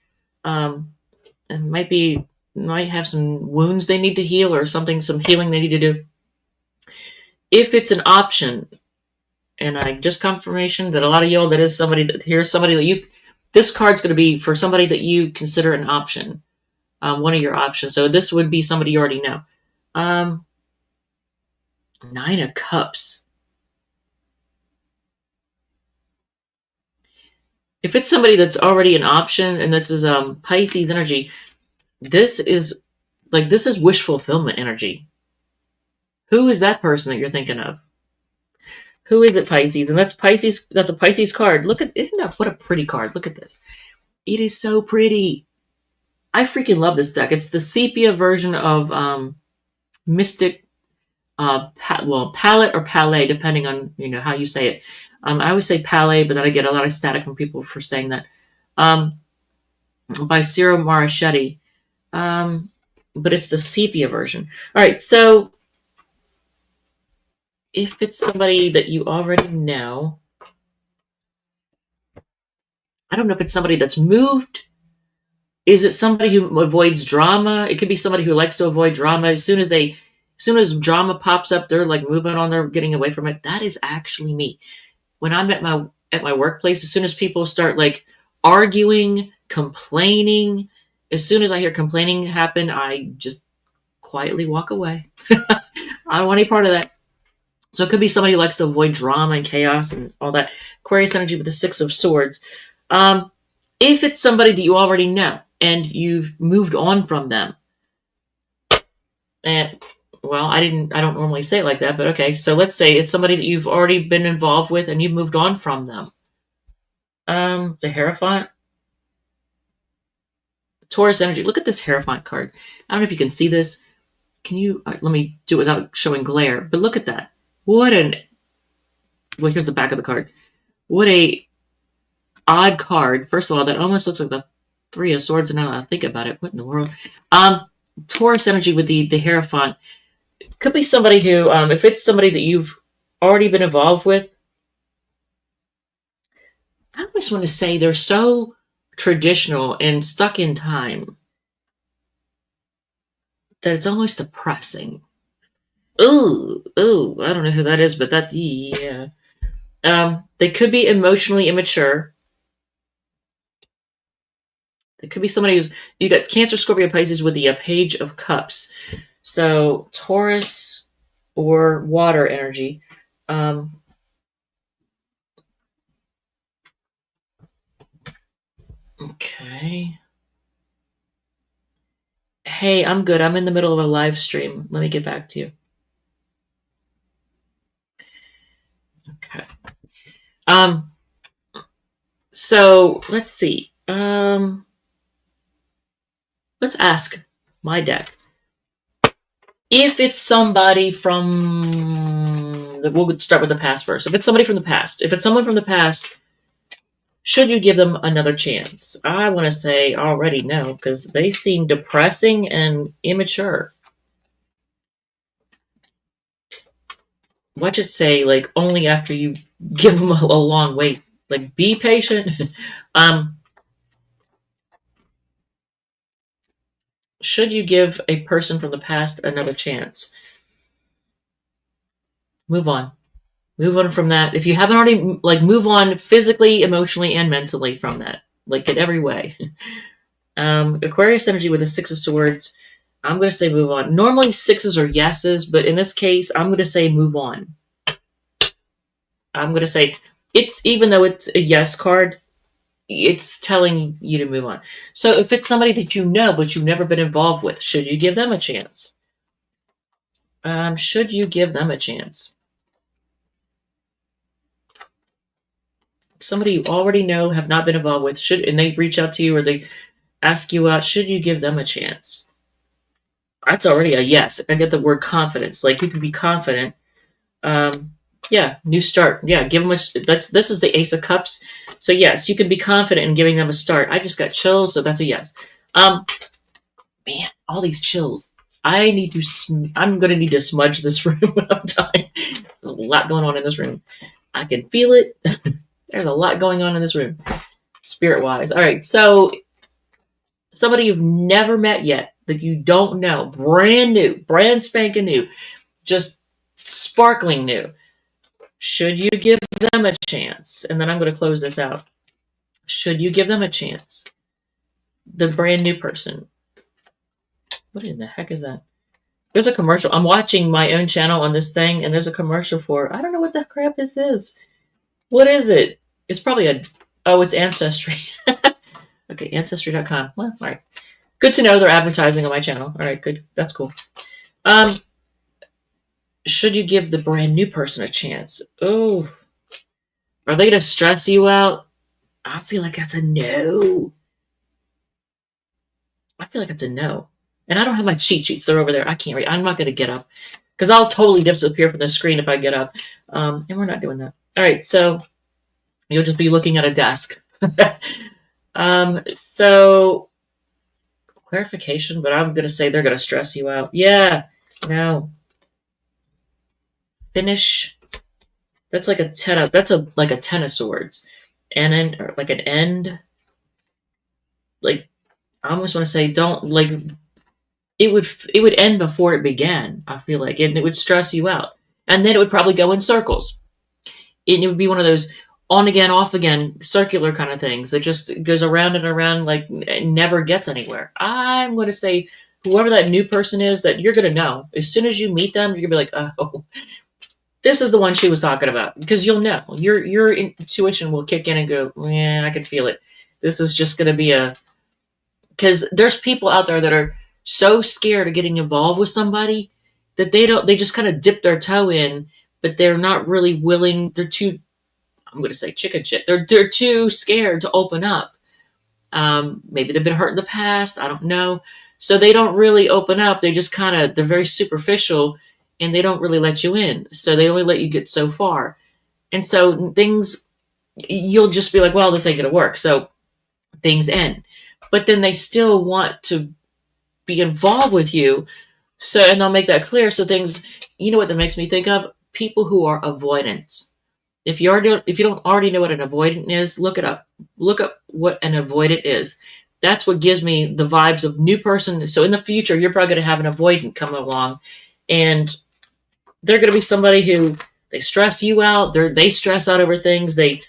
And might have some wounds they need to heal, or some healing they need to do. If it's an option, and I just confirmation that a lot of y'all, that is somebody that here's somebody that you, this card's going to be for somebody that you consider an option, one of your options. So this would be somebody you already know. 9 of Cups. If it's somebody that's already an option, and this is Pisces energy, this is wish fulfillment energy. Who is that person that you're thinking of? Who is it, Pisces? And that's Pisces. That's a Pisces card. Isn't that what a pretty card? Look at this. It is so pretty. I freaking love this deck. It's the sepia version of Mystic, palette or palette, depending on how you say it. I always say palette, but then I get a lot of static from people for saying that. By Ciro Maraschetti. But it's the sepia version. All right, so if it's somebody that you already know, I don't know if it's somebody that's moved. Is it somebody who avoids drama? It could be somebody who likes to avoid drama. As soon as drama pops up, they're like moving on, they're getting away from it. That is actually me. When I'm at my workplace, as soon as people start like arguing, complaining, as soon as I hear complaining happen, I just quietly walk away. I don't want any part of that. So it could be somebody who likes to avoid drama and chaos and all that. Aquarius energy with the 6 of Swords. If it's somebody that you already know and you've moved on from them, and well, I don't normally say it like that, but okay. So let's say it's somebody that you've already been involved with and you've moved on from them. The Hierophant. Taurus energy. Look at this Hierophant card. I don't know if you can see this. Can you? Let me do it without showing glare. But look at that. Well, here's the back of the card. What a odd card. First of all, that almost looks like the 3 of Swords. And now I think about it, what in the world? Taurus energy with the Hierophant. Could be somebody who, if it's somebody that you've already been involved with, I always want to say they're so traditional and stuck in time that it's almost depressing. Ooh, I don't know who that is, but yeah. They could be emotionally immature. It could be somebody you got Cancer, Scorpio, Pisces with the Page of Cups. So Taurus or water energy. Okay. Hey, I'm good. I'm in the middle of a live stream. Let me get back to you. Okay. So let's see. Let's ask my deck. If it's somebody from, we'll start with the past first. If it's somebody from the past, if it's someone from the past, should you give them another chance? I want to say already no, because they seem depressing and immature. Watch it say, like, only after you give them a long wait. Like, be patient. Should you give a person from the past another chance? Move on. Move on from that. If you haven't already, like, move on physically, emotionally, and mentally from that. Like, in every way. Aquarius energy with the Six of Swords. I'm going to say move on. Normally, sixes are yeses, but in this case, I'm going to say move on. I'm going to say it's, even though it's a yes card, it's telling you to move on. So if it's somebody that you know but you've never been involved with, should you give them a chance? Should you give them a chance? Somebody you already know, have not been involved with, and they reach out to you or they ask you out, should you give them a chance? That's already a yes. I get the word confidence. Like, you can be confident. Yeah, new start. Yeah, give them this is the Ace of Cups. So yes, you can be confident in giving them a start. I just got chills, so that's a yes. Man, all these chills. I'm going to need to smudge this room when I'm done. There's a lot going on in this room. I can feel it. There's a lot going on in this room, spirit-wise. All right, so somebody you've never met yet, that you don't know, brand new, brand spanking new, just sparkling new. Should you give them a chance? And then I'm going to close this out. Should you give them a chance? The brand new person. What in the heck is that? There's a commercial. I'm watching my own channel on this thing, and there's a commercial for, I don't know what the crap this is. What is it? It's probably it's Ancestry. Okay, Ancestry.com. Well, all right. Good to know they're advertising on my channel. All right, good. That's cool. Should you give the brand new person a chance? Oh, are they going to stress you out? I feel like that's a no. I feel like it's a no. And I don't have my cheat sheets. They're over there. I can't read. I'm not going to get up because I'll totally disappear from the screen if I get up. And we're not doing that. All right. So you'll just be looking at a desk. So clarification, but I'm going to say they're going to stress you out. Yeah. No. Finish. That's like a 10. That's like a 10 of swords, and then or like an end. Like, I almost want to say, don't, like, it would end before it began. I feel like, and it would stress you out, and then it would probably go in circles. It would be one of those on again, off again, circular kind of things that just goes around and around, like, it never gets anywhere. I'm going to say whoever that new person is, that you're going to know as soon as you meet them, you're going to be like, oh, this is the one she was talking about, because you'll know. Your intuition will kick in and go, man, I can feel it. This is just going to be because there's people out there that are so scared of getting involved with somebody that they just kind of dip their toe in, but they're not really willing. They're too, I'm going to say chicken shit. They're too scared to open up. Maybe they've been hurt in the past. I don't know. So they don't really open up. They just they're very superficial, and they don't really let you in. So they only let you get so far. And so things, you'll just be like, well, this ain't going to work. So things end. But then they still want to be involved with you. So, and they'll make that clear. So things, you know what that makes me think of? People who are avoidants. If you don't already know what an avoidant is, look it up. Look up what an avoidant is. That's what gives me the vibes of new person. So in the future, you're probably going to have an avoidant come along, and they're going to be somebody who, they stress you out. They stress out over things. They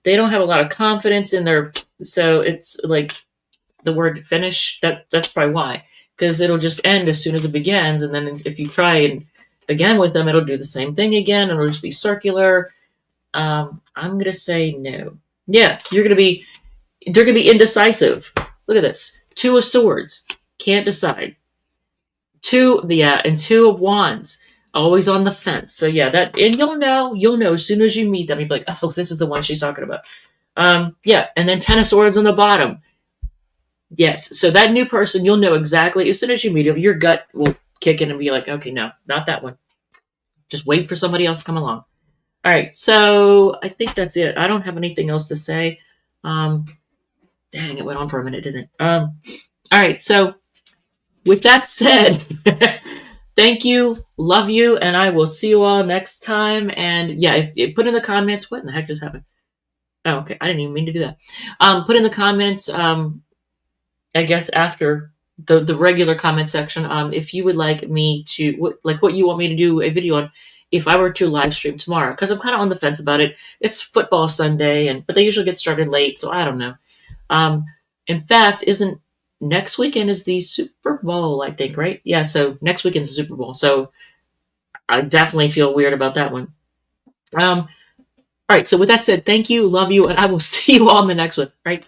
don't have a lot of confidence in their, so it's like the word finish. That's probably why, because it'll just end as soon as it begins. And then if you try and again with them, it'll do the same thing again, and it'll just be circular. I'm going to say no. Yeah, they're going to be indecisive. Look at this. 2 of Swords. Can't decide. 2 of Wands. Always on the fence. So yeah, and you'll know as soon as you meet them. You'll be like, oh, this is the one she's talking about. Yeah, and then 10 of Swords on the bottom. Yes, so that new person, you'll know exactly as soon as you meet them. Your gut will kick in and be like, okay, no, not that one. Just wait for somebody else to come along. All right, so I think that's it. I don't have anything else to say. Dang, it went on for a minute, didn't it? All right, so with that said, thank you, love you, and I will see you all next time. And yeah, if put in the comments, what in the heck just happened? Oh, okay, I didn't even mean to do that. Put in the comments, I guess after the regular comment section, if you would like me to, what you want me to do a video on if I were to live stream tomorrow, because I'm kind of on the fence about it. It's football Sunday, but they usually get started late, so I don't know. In fact, isn't next weekend is the Super Bowl, I think, right? Yeah, so next weekend's the Super Bowl, so I definitely feel weird about that one. All right, so with that said, thank you, love you, and I will see you all in the next one, right?